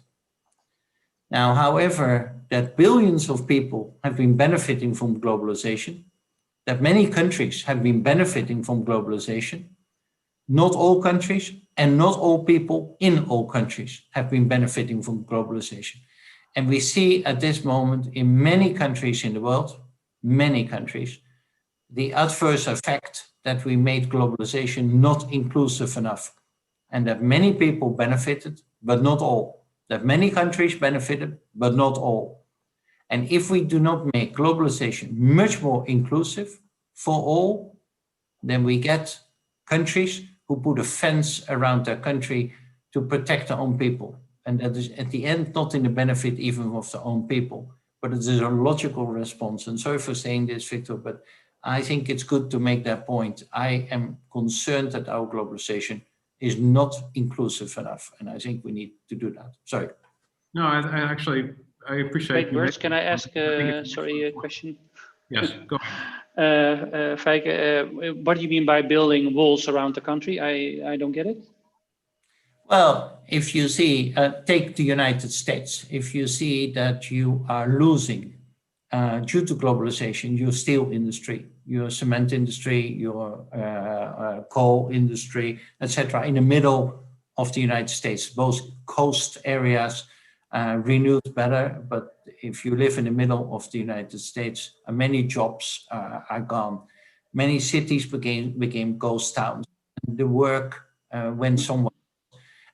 Speaker 3: Now, however, that billions of people have been benefiting from globalization, that many countries have been benefiting from globalization, not all countries and not all people in all countries have been benefiting from globalization. And we see at this moment in many countries in the world, many countries, the adverse effect that we made globalization not inclusive enough, and that many people benefited, but not all. That many countries benefited, but not all. And if we do not make globalization much more inclusive for all, then we get countries who put a fence around their country to protect their own people. And that is at the end not in the benefit even of their own people. But it is a logical response. And sorry for saying this, Victor, but I think it's good to make that point. I am concerned that our globalization is not inclusive enough. And I think we need to do that. Sorry.
Speaker 1: No, I appreciate
Speaker 2: Great words. Can I ask a question?
Speaker 1: Yes, go ahead.
Speaker 2: Feike, what do you mean by building walls around the country? I don't get it.
Speaker 3: Well, if you see, take the United States, if you see that you are losing due to globalization, your steel industry, your cement industry, your coal industry, etc., in the middle of the United States, both coast areas renewed better, but if you live in the middle of the United States, many jobs are gone. Many cities became ghost towns. The work went somewhere.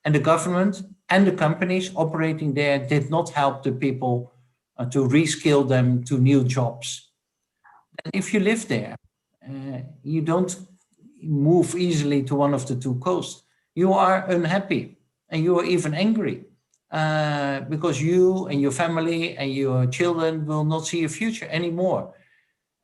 Speaker 3: And the government and the companies operating there did not help the people to reskill them to new jobs. And if you live there, you don't move easily to one of the two coasts. You are unhappy and you are even angry because you and your family and your children will not see a future anymore.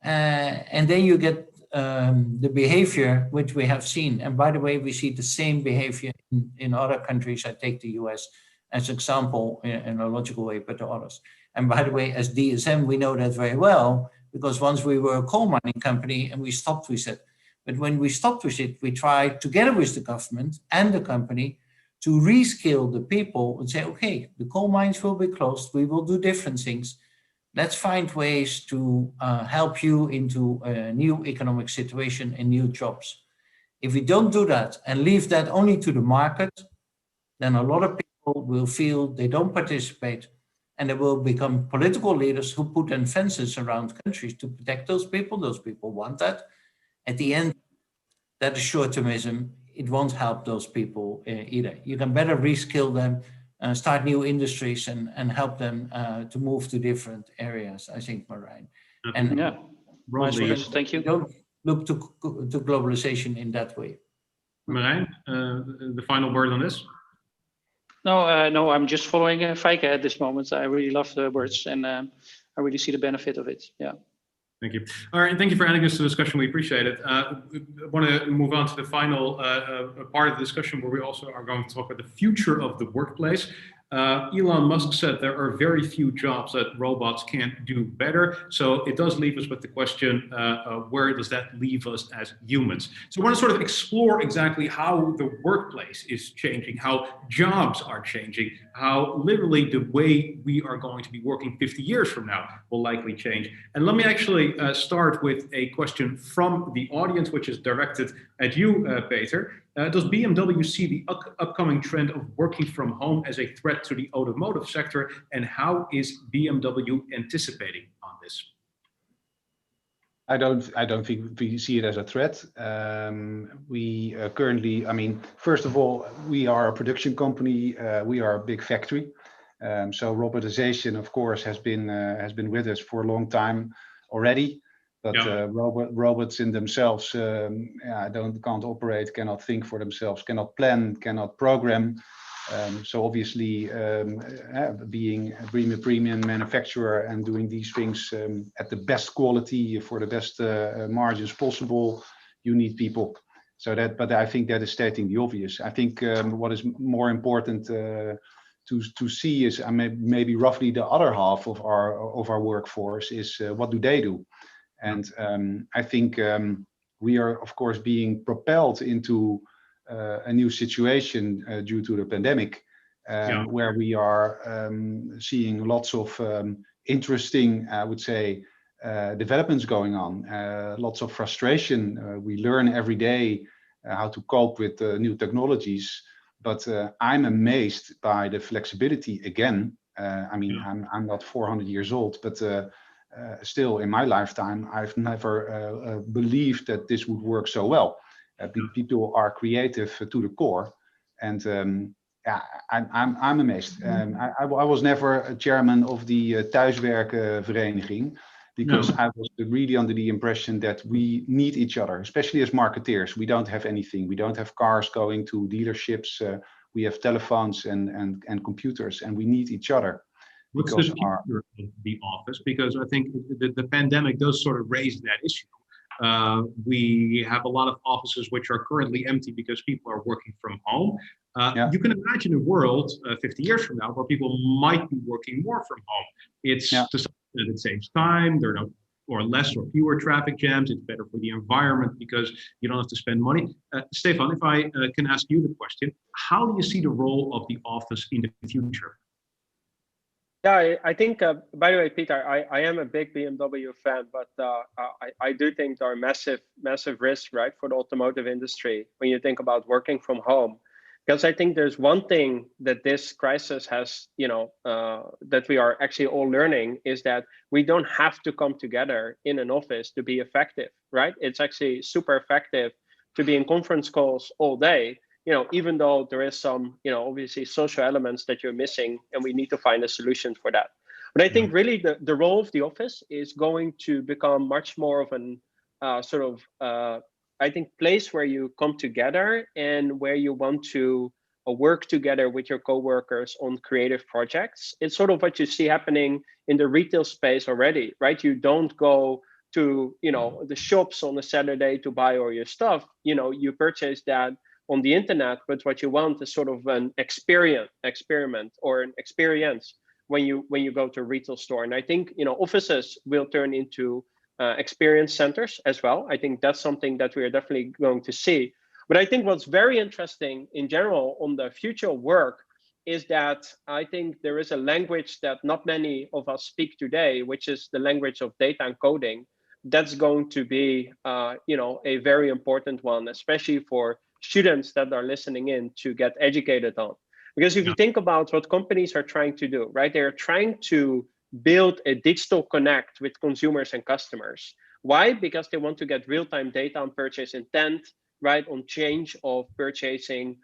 Speaker 3: And then you get the behavior which we have seen. And by the way, we see the same behavior in other countries. I take the US as example in a logical way, but to others. And by the way, as DSM, we know that very well, because once we were a coal mining company and we stopped with it. But when we stopped with it, we tried together with the government and the company to reskill the people and say, okay, the coal mines will be closed. We will do different things. Let's find ways to help you into a new economic situation and new jobs. If we don't do that and leave that only to the market, then a lot of people will feel they don't participate, and there will become political leaders who put in fences around countries to protect those people. Those people want that. At the end, that is short-termism. It won't help those people either. You can better reskill them, start new industries, and help them to move to different areas, I think, Merijn. And
Speaker 2: yeah,
Speaker 1: Broadly,
Speaker 2: thank you.
Speaker 3: Don't look to globalization in that way.
Speaker 1: Merijn, the final word on this?
Speaker 2: No, I'm just following Feike at this moment. I really love the words, and I really see the benefit of it. Yeah.
Speaker 1: Thank you. All right, thank you for adding this to the discussion. We appreciate it. I want to move on to the final part of the discussion where we also are going to talk about the future of the workplace. Elon Musk said there are very few jobs that robots can't do better. So it does leave us with the question, where does that leave us as humans? So I want to sort of explore exactly how the workplace is changing, how jobs are changing, how literally the way we are going to be working 50 years from now will likely change. And let me actually start with a question from the audience, which is directed at you, Peter. Does BMW see the upcoming trend of working from home as a threat to the automotive sector, and how is BMW anticipating on this?
Speaker 5: I don't think we see it as a threat. We currently, I mean, first of all, we are a production company. We are a big factory. So robotization, of course, has been with us for a long time already. But robots in themselves can't operate, cannot think for themselves, cannot plan, cannot program. So obviously, being a premium manufacturer and doing these things at the best quality for the best margins possible, you need people. So that, but I think that is stating the obvious. I think what is more important to see is maybe roughly the other half of our workforce is what do they do. And I think we are, of course, being propelled into a new situation due to the pandemic, where we are seeing lots of interesting, I would say, developments going on, lots of frustration. We learn every day how to cope with new technologies, but I'm amazed by the flexibility again. I mean, I'm not 400 years old, but still in my lifetime, I've never believed that this would work so well. People are creative to the core, and I'm amazed. I was never a chairman of the thuiswerkenvereniging because I was really under the impression that we need each other, especially as marketeers. We don't have anything. We don't have cars going to dealerships. We have telephones and computers, and we need each other.
Speaker 1: What's the future of the office? Because I think the pandemic does sort of raise that issue. We have a lot of offices which are currently empty because people are working from home. You can imagine a world 50 years from now where people might be working more from home. It's to some extent it saves time. There are no or less or fewer traffic jams. It's better for the environment because you don't have to spend money. Stephan, if I can ask you the question, how do you see the role of the office in the future?
Speaker 4: Yeah, I think, by the way, Peter, I am a big BMW fan, but I do think there are massive risks, right, for the automotive industry when you think about working from home. Because I think there's one thing that this crisis has, that we are actually all learning is that we don't have to come together in an office to be effective, right? It's actually super effective to be in conference calls all day. Even though there is some, obviously social elements that you're missing, and we need to find a solution for that. But I think really the role of the office is going to become much more of an I think place where you come together and where you want to work together with your coworkers on creative projects. It's sort of what you see happening in the retail space already, right? You don't go to, the shops on a Saturday to buy all your stuff. You purchase that on the internet, but what you want is sort of an experiment or an experience when you go to a retail store. And I think, offices will turn into experience centers as well. I think that's something that we are definitely going to see. But I think what's very interesting in general on the future of work is that I think there is a language that not many of us speak today, which is the language of data and coding. That's going to be, a very important one, especially for students that are listening in to get educated on. Because if you think about what companies are trying to do, right? They're trying to build a digital connect with consumers and customers. Why? Because they want to get real-time data on purchase intent, right? On change of purchasing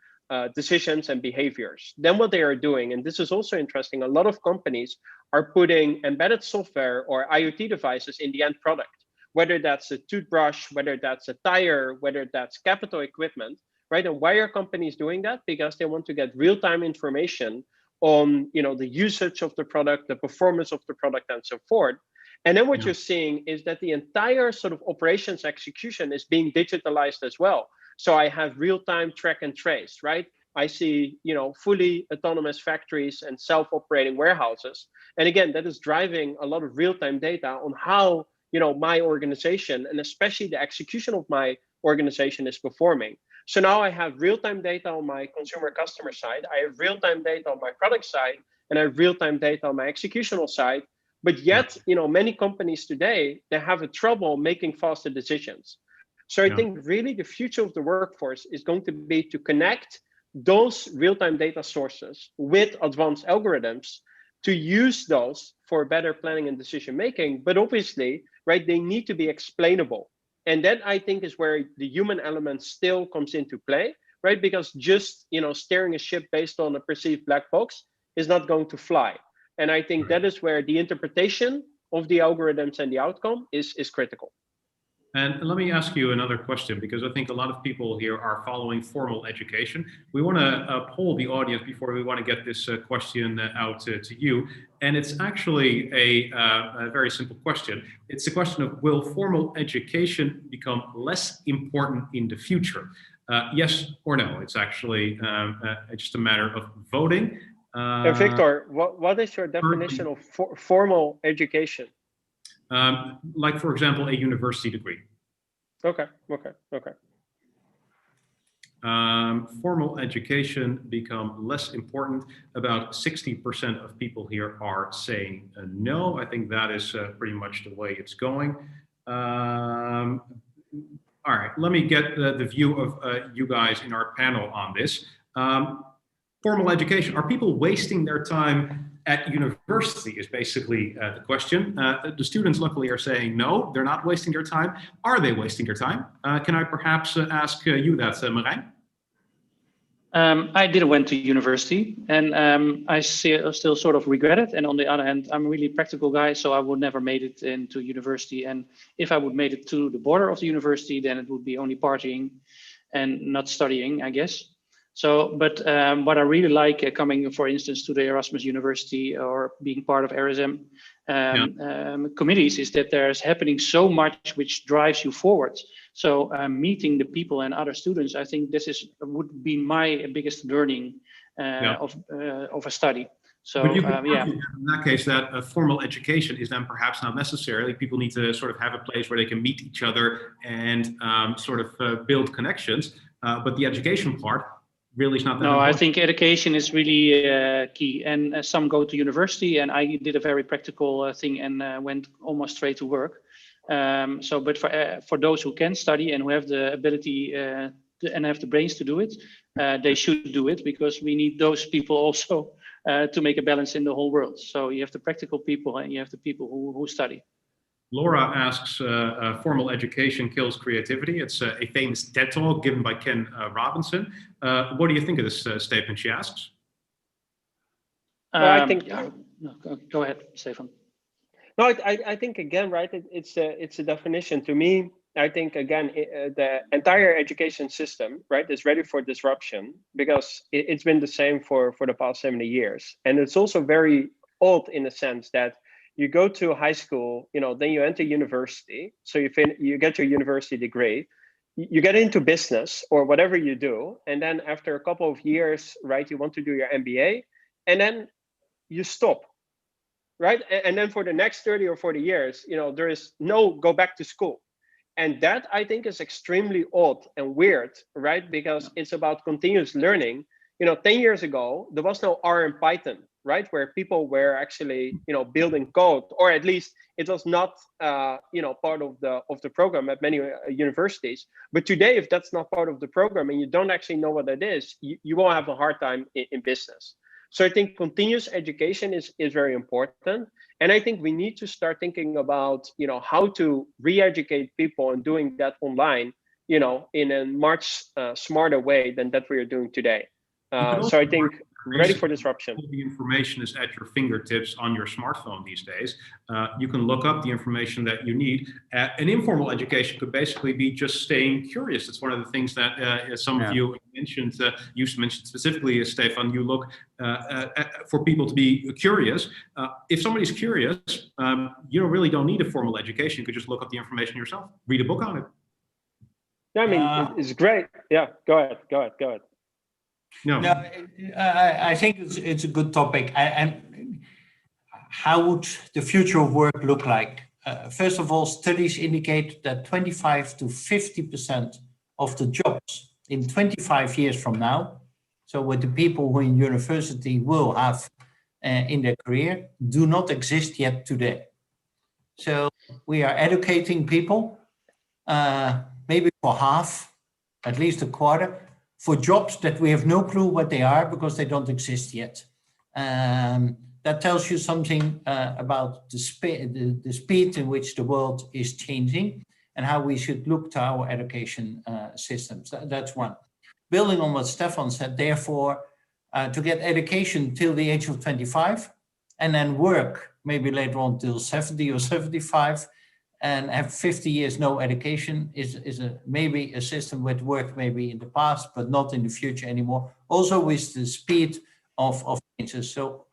Speaker 4: decisions and behaviors. Then what they are doing, and this is also interesting, a lot of companies are putting embedded software or IoT devices in the end product, whether that's a toothbrush, whether that's a tire, whether that's capital equipment, right? And why are companies doing that? Because they want to get real-time information on, the usage of the product, the performance of the product, and so forth. And then what you're seeing is that the entire sort of operations execution is being digitalized as well. So I have real-time track and trace, right? I see, fully autonomous factories and self-operating warehouses. And again, that is driving a lot of real-time data on how, my organization and especially the execution of my organization is performing. So now I have real-time data on my consumer customer side. I have real-time data on my product side, and I have real-time data on my executional side. But yet, many companies today, they have a trouble making faster decisions. So I think really the future of the workforce is going to be to connect those real-time data sources with advanced algorithms to use those for better planning and decision making. But obviously, right, they need to be explainable. And that I think is where the human element still comes into play, right? Because just, steering a ship based on a perceived black box is not going to fly. And I think that is where the interpretation of the algorithms and the outcome is critical.
Speaker 1: And let me ask you another question, because I think a lot of people here are following formal education. We want to poll the audience before we want to get this question out to you. And it's actually a very simple question. It's the question of, will formal education become less important in the future? Yes or no? It's actually just a matter of voting.
Speaker 4: Victor, what is your definition of formal education?
Speaker 1: Like, for example, a university degree.
Speaker 4: Okay.
Speaker 1: Formal education become less important. About 60% of people here are saying no. I think that is pretty much the way it's going. All right, let me get the view of you guys in our panel on this. Formal education, are people wasting their time at university is basically the question. The students luckily are saying no, they're not wasting their time. Are they wasting their time? Can I perhaps ask you that, Merijn?
Speaker 2: I didn't went to university, and I still sort of regret it. And on the other hand, I'm a really practical guy, so I would never made it into university. And if I would made it to the border of the university, then it would be only partying and not studying, I guess. So, but what I really like coming, for instance, to the Erasmus University or being part of RSM committees is that there's happening so much which drives you forward. So meeting the people and other students, I think this would be my biggest learning of a study. So
Speaker 1: but you could in that case, that formal education is then perhaps not necessary. People need to sort of have a place where they can meet each other and sort of build connections. But the education part really is not that important.
Speaker 2: I think education is really key. And some go to university, and I did a very practical thing and went almost straight to work. But for those who can study and who have the ability and have the brains to do it, they should do it, because we need those people also to make a balance in the whole world. So you have the practical people and you have the people who study.
Speaker 1: Laura asks, formal education kills creativity. It's a famous TED talk given by Ken Robinson. What do you think of this statement, she asks?
Speaker 4: I think.
Speaker 2: Go ahead, Stephan.
Speaker 4: No, I think again, right? It's a definition. To me, I think again, the entire education system, right, is ready for disruption, because it's been the same for the past 70 years, and it's also very old in the sense that you go to high school, then you enter university. So you get your university degree, you get into business or whatever you do. And then after a couple of years, right, you want to do your MBA, and then you stop, right? And then for the next 30 or 40 years, there is no go back to school. And that, I think, is extremely odd and weird, right? Because it's about continuous learning. 10 years ago, there was no R and Python, right? Where people were actually, building code, or at least it was not, part of the program at many universities. But today, if that's not part of the program and you don't actually know what that is, you won't have a hard time in business. So I think continuous education is very important. And I think we need to start thinking about, how to re-educate people and doing that online, in a much smarter way than that we are doing today. So I think ready for disruption.
Speaker 1: The information is at your fingertips on your smartphone these days. You can look up the information that you need. An informal education could basically be just staying curious. It's one of the things that some of you mentioned. You mentioned specifically, Stephan, you look for people to be curious. If somebody's curious, you really don't need a formal education. You could just look up the information yourself, read a book on it.
Speaker 4: Yeah, I mean, it's great. Yeah, go ahead.
Speaker 3: No, I think it's a good topic. And how would the future of work look like? First of all, studies indicate that 25 to 50% of the jobs in 25 years from now, so with the people who in university will have in their career, do not exist yet today. So we are educating people, maybe for half, at least a quarter, for jobs that we have no clue what they are because they don't exist yet. That tells you something about the speed in which the world is changing and how we should look to our education systems. That's one. Building on what Stephan said, therefore, to get education till the age of 25 and then work maybe later on till 70 or 75 and have 50 years no education is maybe a system which worked maybe in the past, but not in the future anymore. Also with the speed of changes. So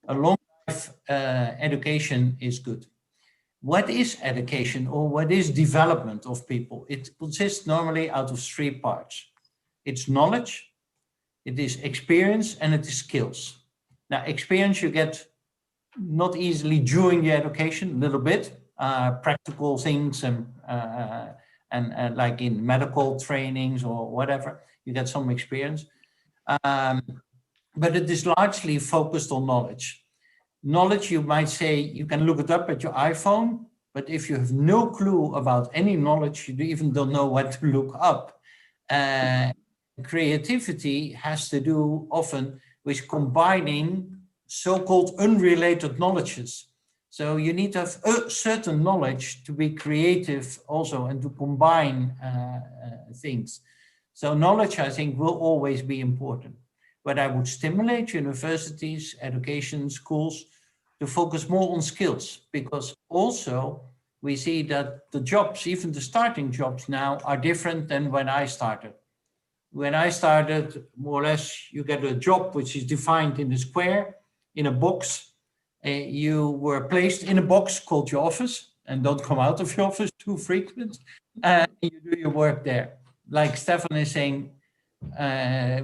Speaker 3: a long life education is good. What is education or what is development of people? It consists normally out of three parts. It's knowledge, it is experience, and it is skills. Now, experience you get not easily during the education, a little bit, practical things and like in medical trainings or whatever, you get some experience. But it is largely focused on knowledge. Knowledge, you might say, you can look it up at your iPhone, but if you have no clue about any knowledge, you even don't know what to look up. Creativity has to do often with combining so-called unrelated knowledges. So you need to have a certain knowledge to be creative also and to combine things. So knowledge, I think, will always be important. But I would stimulate universities, education, schools to focus more on skills, because also we see that the jobs, even the starting jobs now, are different than when I started. When I started, more or less, you get a job which is defined in a square, in a box. You were placed in a box called your office and don't come out of your office too frequent. And you do your work there. Like Stephan is saying,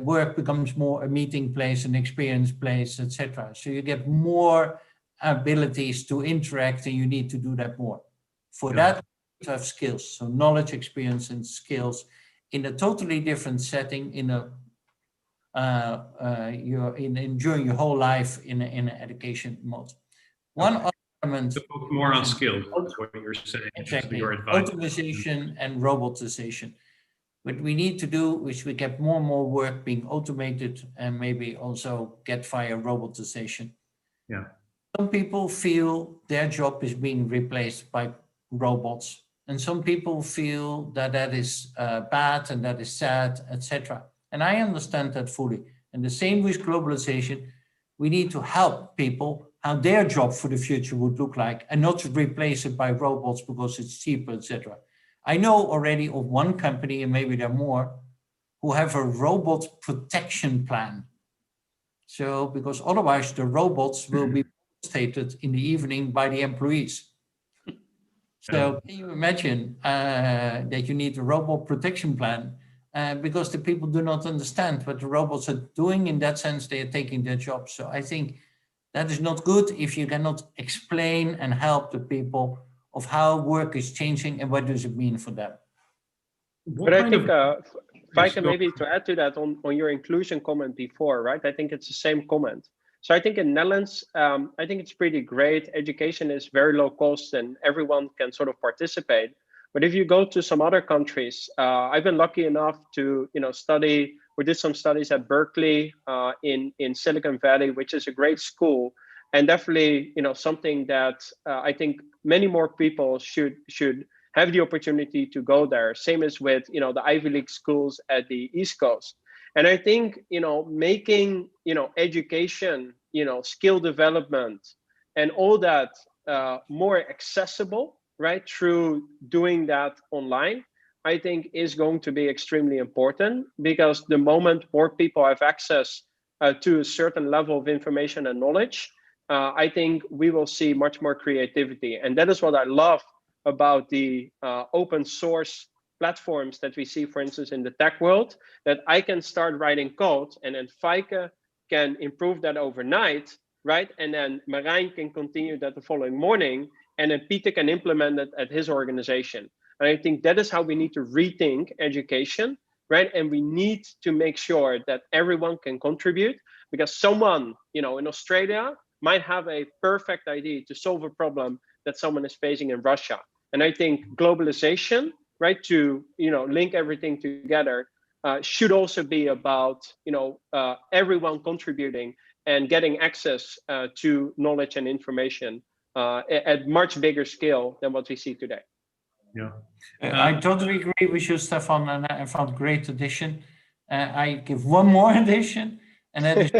Speaker 3: work becomes more a meeting place, an experience place, etc. So you get more abilities to interact and you need to do that more. For that, you have skills. So knowledge, experience, and skills in a totally different setting, in a during your whole life in an education mode. One element.
Speaker 1: So focus more on skills. That's what you're saying.
Speaker 3: Exactly.
Speaker 1: Your advice.
Speaker 3: Automation and robotization. What we need to do is we get more and more work being automated and maybe also get via robotization.
Speaker 1: Yeah.
Speaker 3: Some people feel their job is being replaced by robots, and some people feel that that is bad and that is sad, etc. And I understand that fully. And the same with globalization. We need to help people how their job for the future would look like and not to replace it by robots because it's cheaper, etc. I know already of one company, and maybe there are more, who have a robot protection plan. So, because otherwise the robots will be devastated in the evening by the employees. So can you imagine that you need a robot protection plan because the people do not understand what the robots are doing. In that sense, they are taking their jobs. So I think that is not good if you cannot explain and help the people of how work is changing and what does it mean for them.
Speaker 4: But I think, Feike, maybe to add to that on your inclusion comment before, right? I think it's the same comment. So I think in Netherlands, I think it's pretty great. Education is very low cost and everyone can sort of participate. But if you go to some other countries, I've been lucky enough to, study. We did some studies at Berkeley in Silicon Valley, which is a great school, and definitely, something that I think many more people should have the opportunity to go there. Same as with, the Ivy League schools at the East Coast. And I think, making, education, skill development and all that more accessible, right, through doing that online, I think is going to be extremely important, because the moment more people have access to a certain level of information and knowledge, I think we will see much more creativity. And that is what I love about the open source platforms that we see, for instance, in the tech world, that I can start writing code and then Feike can improve that overnight, right? And then Merijn can continue that the following morning, and then Peter can implement it at his organization. And I think that is how we need to rethink education, right? And we need to make sure that everyone can contribute, because someone, in Australia might have a perfect idea to solve a problem that someone is facing in Russia. And I think globalization, right, to link everything together, should also be about everyone contributing and getting access to knowledge and information at much bigger scale than what we see today.
Speaker 1: Yeah,
Speaker 3: I totally agree with you, Stephan, and I found great addition. I give one more addition, and that is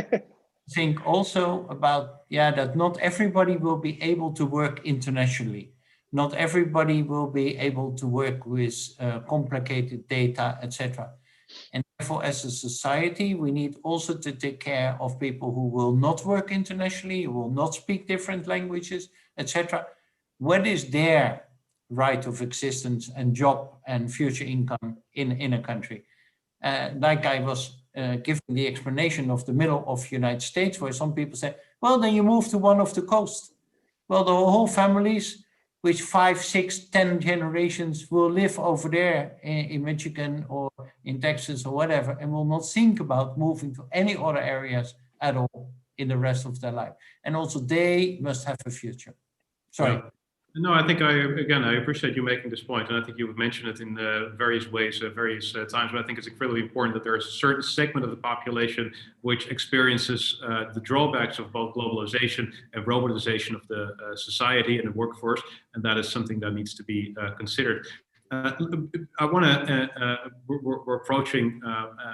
Speaker 3: think also about that not everybody will be able to work internationally. Not everybody will be able to work with complicated data, etc. And therefore, as a society, we need also to take care of people who will not work internationally, who will not speak different languages, etc. What is their right of existence and job and future income in a country? Like I was giving the explanation of the middle of the United States, where some people say, well, then you move to one of the coasts. Well, the whole families, which 5, 6, 10 generations will live over there in Michigan or in Texas or whatever, and will not think about moving to any other areas at all in the rest of their life. And also they must have a future. Sorry.
Speaker 1: Yeah. No, I think I appreciate you making this point, and I think you've mentioned it in various ways, various times. But I think it's incredibly important that there is a certain segment of the population which experiences the drawbacks of both globalization and robotization of the society and the workforce, and that is something that needs to be considered. I want to, we're approaching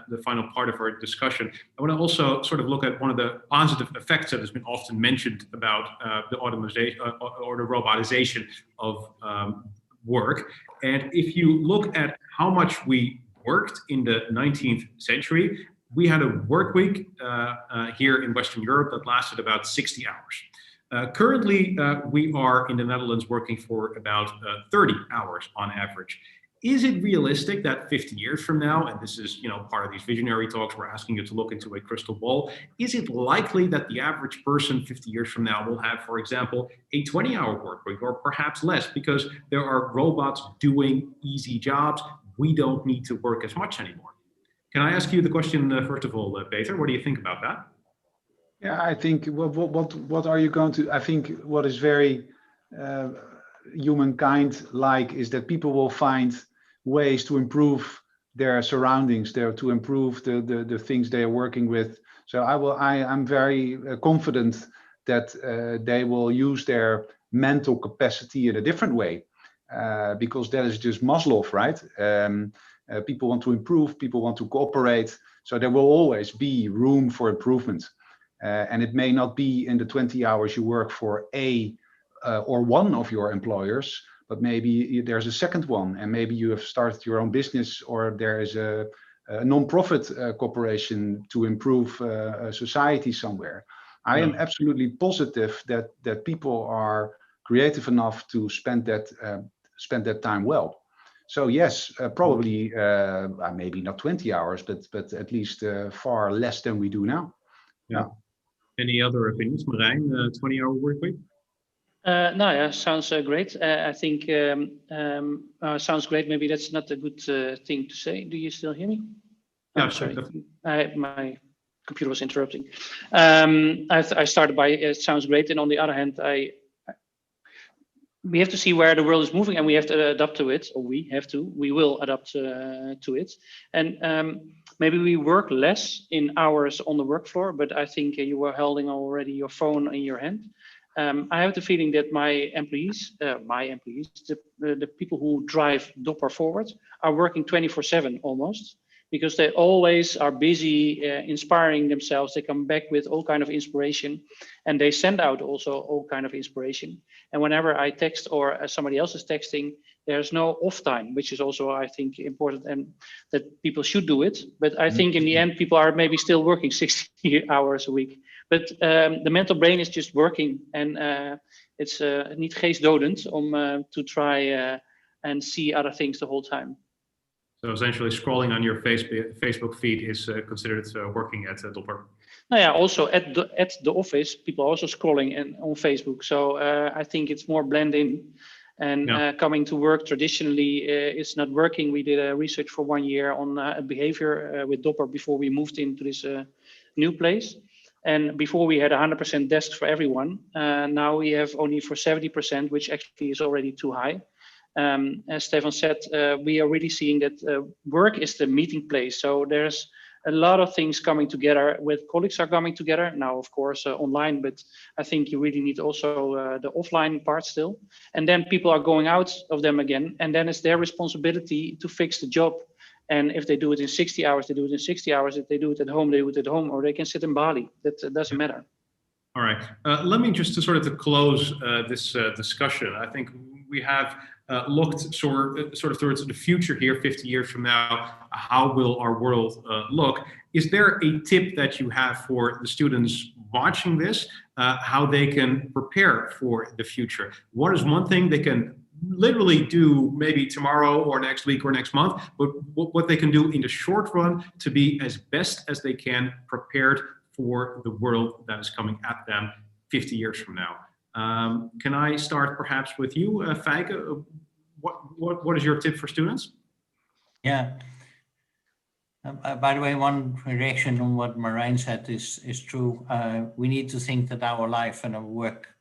Speaker 1: the final part of our discussion. I want to also sort of look at one of the positive effects that has been often mentioned about the automation or the robotization of work. And if you look at how much we worked in the 19th century, we had a work week here in Western Europe that lasted about 60 hours. Currently, we are in the Netherlands working for about 30 hours on average. Is it realistic that 50 years from now, and this is part of these visionary talks, we're asking you to look into a crystal ball, is it likely that the average person 50 years from now will have, for example, a 20-hour work week or perhaps less, because there are robots doing easy jobs? We don't need to work as much anymore. Can I ask you the question first of all, Peter? What do you think about that?
Speaker 5: Yeah, I think what are you going to? I think what is very humankind like is that people will find ways to improve their surroundings, to improve the things they are working with. So I'm very confident that they will use their mental capacity in a different way, because that is just Maslow, right? People want to improve, people want to cooperate, so there will always be room for improvement. And it may not be in the 20 hours you work for or one of your employers, but maybe there's a second one, and maybe you have started your own business, or there is a non-profit corporation to improve society somewhere. I am
Speaker 1: Yeah.
Speaker 5: absolutely positive that people are creative enough to spend that time well. So yes, probably maybe not 20 hours, but at least far less than we do now.
Speaker 1: Yeah. Any other opinions, Merijn? 20-hour work week?
Speaker 2: No, yeah, sounds great. I think sounds great. Maybe that's not a good thing to say. Do you still hear me?
Speaker 1: Yeah,
Speaker 2: Oh, sorry.
Speaker 1: definitely.
Speaker 2: My computer was interrupting. I started by it sounds great, and on the other hand, we have to see where the world is moving, and we have to adapt to it. Or we will adapt to it. And maybe we work less in hours on the work floor, but I think you were holding already your phone in your hand. I have the feeling that my employees, the people who drive Dopper forward, are working 24/7 almost, because they always are busy inspiring themselves. They come back with all kind of inspiration, and they send out also all kind of inspiration. And whenever I text or somebody else is texting, there's no off time, which is also, I think, important, and that people should do it. But I think in the end, people are maybe still working 60 hours a week. But the mental brain is just working, and it's niet geestdodend om to try and see other things the whole time.
Speaker 1: So essentially, scrolling on your Facebook feed is considered working at Dopper.
Speaker 2: Nou ja, also at the office, people are also scrolling on Facebook. So I think it's more blend in. And coming to work traditionally is not working. We did a research for 1 year on behavior with Dopper before we moved into this new place. And before we had 100% desks for everyone. Now we have only for 70%, which actually is already too high. As Stephan said, we are really seeing that work is the meeting place. So there's a lot of things coming together with colleagues are coming together now, of course, online, but I think you really need also the offline part still. And then people are going out of them again. And then it's their responsibility to fix the job. And if they do it in 60 hours, they do it in 60 hours. If they do it at home, they do it at home, or they can sit in Bali. That doesn't matter.
Speaker 1: All right. Let me just to close this discussion. I think we have looked sort of towards the future here, 50 years from now. How will our world look? Is there a tip that you have for the students watching this, how they can prepare for the future? What is one thing they can literally do maybe tomorrow or next week or next month, but what they can do in the short run to be as best as they can prepared for the world that is coming at them 50 years from now? Can I start perhaps with you, Feike? What is your tip for students?
Speaker 3: Yeah. By the way, one reaction on what Merijn said is true. We need to think that our life and our work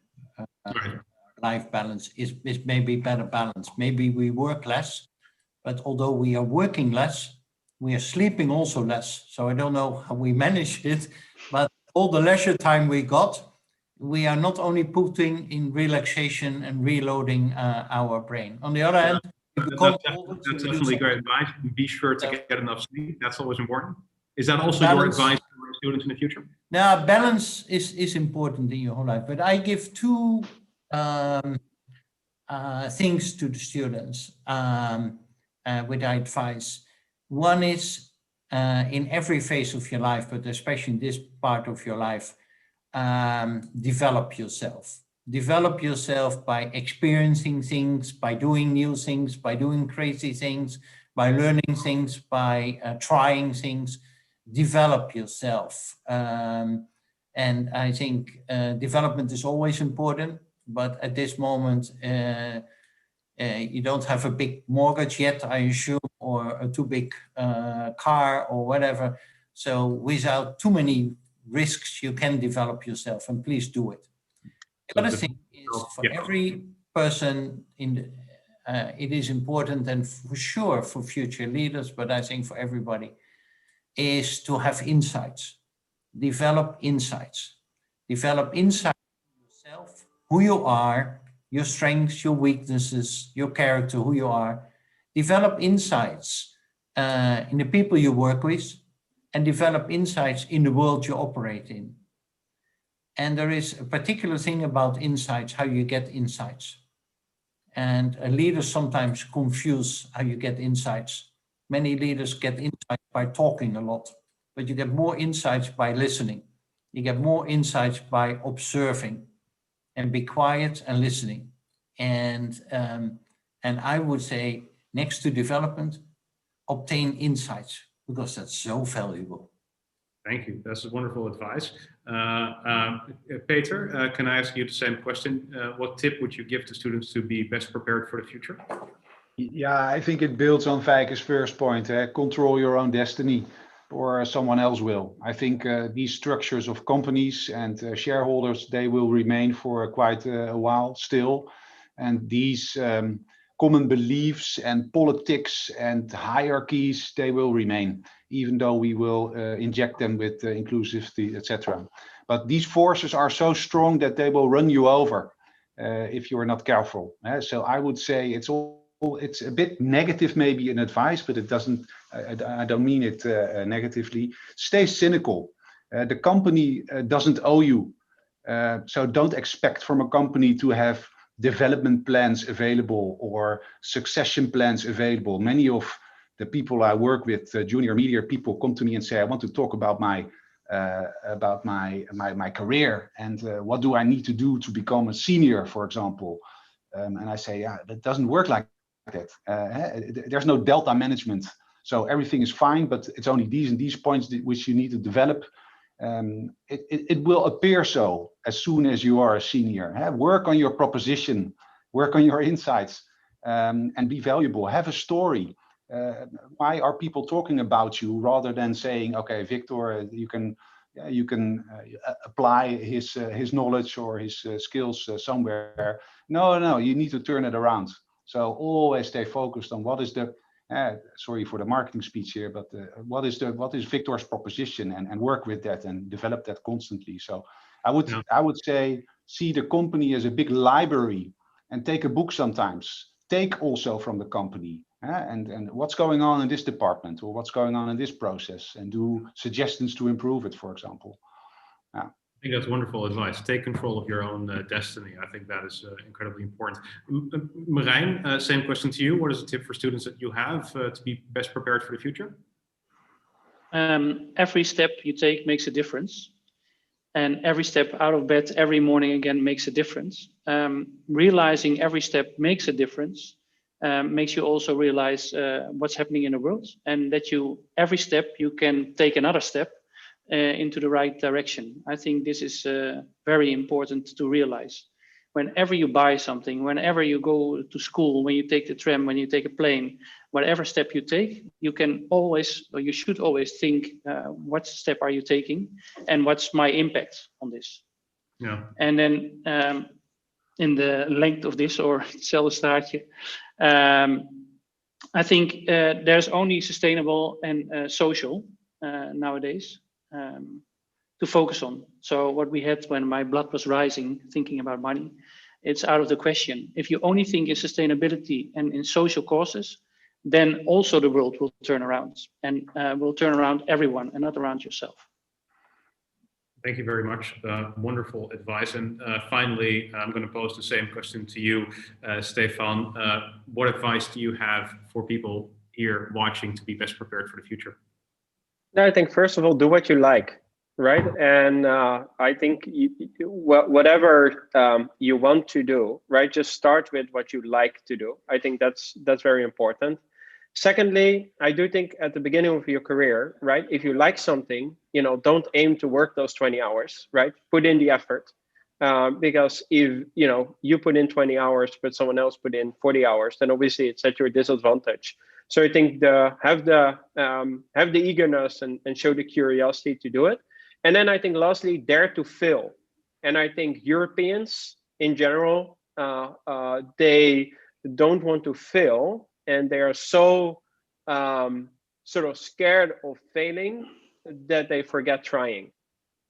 Speaker 3: life balance is maybe better balanced. Maybe we work less, but although we are working less, we are sleeping also less. So I don't know how we manage it, but all the leisure time we got, we are not only putting in relaxation and reloading our brain. On the other hand,
Speaker 1: that's definitely great advice. Be sure to get enough sleep. That's always important. Is that also your advice for students in the future?
Speaker 3: Now, balance is important in your whole life, but I give two things to the students with advice. One is in every phase of your life, but especially in this part of your life, develop yourself. Develop yourself by experiencing things, by doing new things, by doing crazy things, by learning things, by trying things. Develop yourself. And I think development is always important, but at this moment, you don't have a big mortgage yet, I assume, or a too big car or whatever. So without too many risks, you can develop yourself, and please do it. The other thing is for every person it is important, and for sure for future leaders, but I think for everybody, is to have insights. Develop insights. Develop insights in yourself, who you are, your strengths, your weaknesses, your character, who you are. Develop insights in the people you work with, and develop insights in the world you operate in. And there is a particular thing about insights, how you get insights. And leaders sometimes confuse how you get insights. Many leaders get insights by talking a lot, but you get more insights by listening. You get more insights by observing and be quiet and listening. And I would say next to development, obtain insights, because that's so valuable.
Speaker 1: Thank you. That's wonderful advice. Peter, can I ask you the same question? What tip would you give to students to be best prepared for the future?
Speaker 5: Yeah, I think it builds on Feike's first point. Control your own destiny, or someone else will. I think these structures of companies and shareholders, they will remain for quite a while still. And these common beliefs and politics and hierarchies, they will remain, even though we will inject them with inclusivity, etc. But these forces are so strong that they will run you over if you are not careful. So I would say it's a bit negative maybe in advice, but it doesn't. I don't mean it negatively. Stay cynical. The company doesn't owe you, so don't expect from a company to have development plans available or succession plans available. Many of the people I work with, junior media people, come to me and say, I want to talk about my career and what do I need to do to become a senior, for example. And I say, yeah, that doesn't work like that. There's no delta management. So everything is fine, but it's only these and these points which you need to develop. It will appear so as soon as you are a senior. Work on your proposition, work on your insights, and be valuable. Have a story. Why are people talking about you rather than saying, okay, Victor, you can apply his knowledge or his skills somewhere. No, you need to turn it around. So always stay focused on what is the sorry for the marketing speech here, but what is Victor's proposition, and work with that and develop that constantly. So I would say see the company as a big library and take a book sometimes. Take also from the company and what's going on in this department or what's going on in this process, and do suggestions to improve it, for example.
Speaker 1: I think that's wonderful advice. Take control of your own destiny. I think that is incredibly important. Merijn, same question to you. What is a tip for students that you have to be best prepared for the future?
Speaker 2: Every step you take makes a difference. And every step out of bed every morning again makes a difference. Realizing every step makes a difference makes you also realize what's happening in the world, and that every step you can take another step into the right direction. I think this is very important to realize. Whenever you buy something, whenever you go to school, when you take the tram, when you take a plane, whatever step you take, you can always, or you should always think, what step are you taking and what's my impact on this?
Speaker 1: Yeah.
Speaker 2: And then in the length of this, or hetzelfde straatje, I think there's only sustainable and social nowadays to focus on. So what we had when my blood was rising, thinking about money, it's out of the question. If you only think in sustainability and in social causes, then also the world will turn around, and will turn around everyone and not around yourself.
Speaker 1: Thank you very much. Wonderful advice. And finally, I'm going to pose the same question to you, Stephan. What advice do you have for people here watching to be best prepared for the future?
Speaker 4: I think first of all, do what you like, right? And I think whatever you want to do, right? Just start with what you like to do. I think that's very important. Secondly, I do think at the beginning of your career, right? If you like something, don't aim to work those 20 hours, right? Put in the effort. Because if you put in 20 hours, but someone else put in 40 hours, then obviously it's at your disadvantage. So I think have the eagerness and show the curiosity to do it. And then I think lastly, dare to fail. And I think Europeans in general, they don't want to fail, and they are so sort of scared of failing that they forget trying.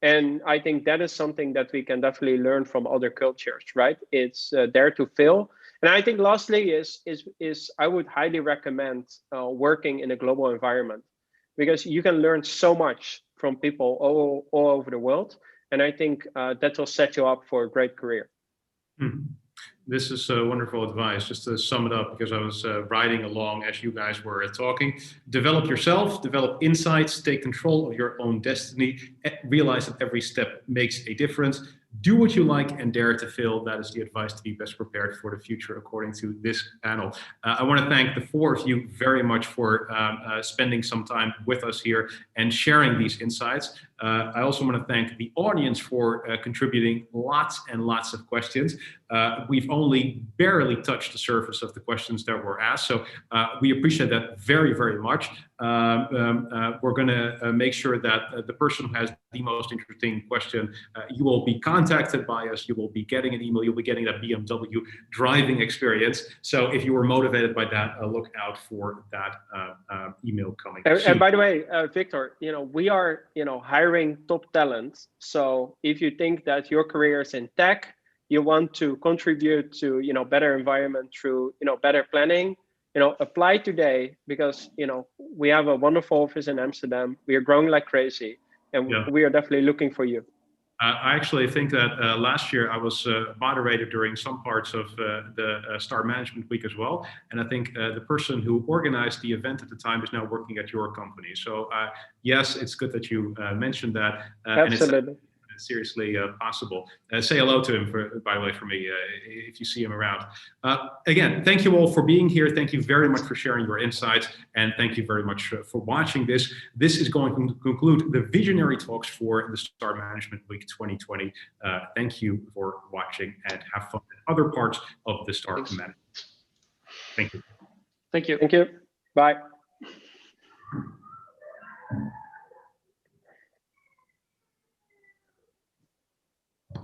Speaker 4: And I think that is something that we can definitely learn from other cultures, right? It's dare to fail. And I think lastly is I would highly recommend working in a global environment, because you can learn so much from people all over the world. And I think that will set you up for a great career.
Speaker 1: This is wonderful advice. Just to sum it up, because I was riding along as you guys were talking. Develop yourself, develop insights, take control of your own destiny, realize that every step makes a difference. Do what you like and dare to fail. That is the advice to be best prepared for the future, according to this panel. I want to thank the four of you very much for spending some time with us here and sharing these insights. I also want to thank the audience for contributing lots and lots of questions. We've only barely touched the surface of the questions that were asked, so we appreciate that very, very much. We're going to make sure that the person who has the most interesting question, you will be contacted by us, you will be getting an email, you'll be getting that BMW driving experience. So if you were motivated by that, look out for that email coming soon.
Speaker 4: And by the way, Victor, we are, hiring top talent. So if you think that your career is in tech, you want to contribute to, better environment through, better planning, apply today, because, we have a wonderful office in Amsterdam. We are growing like crazy, and we are definitely looking for you.
Speaker 1: I actually think that last year I was moderator during some parts of the Star Management Week as well. And I think the person who organized the event at the time is now working at your company. So yes, it's good that you mentioned that.
Speaker 4: Absolutely.
Speaker 1: And it's seriously possible. Say hello to him, by the way, for me, if you see him around. Again, thank you all for being here. Thank you very much for sharing your insights. And thank you very much for watching this. This is going to conclude the Visionary Talks for the Star Management Week 2020. Thank you for watching, and have fun in other parts of the Star Management. Thank you.
Speaker 2: Thank you.
Speaker 4: Thank you. Bye.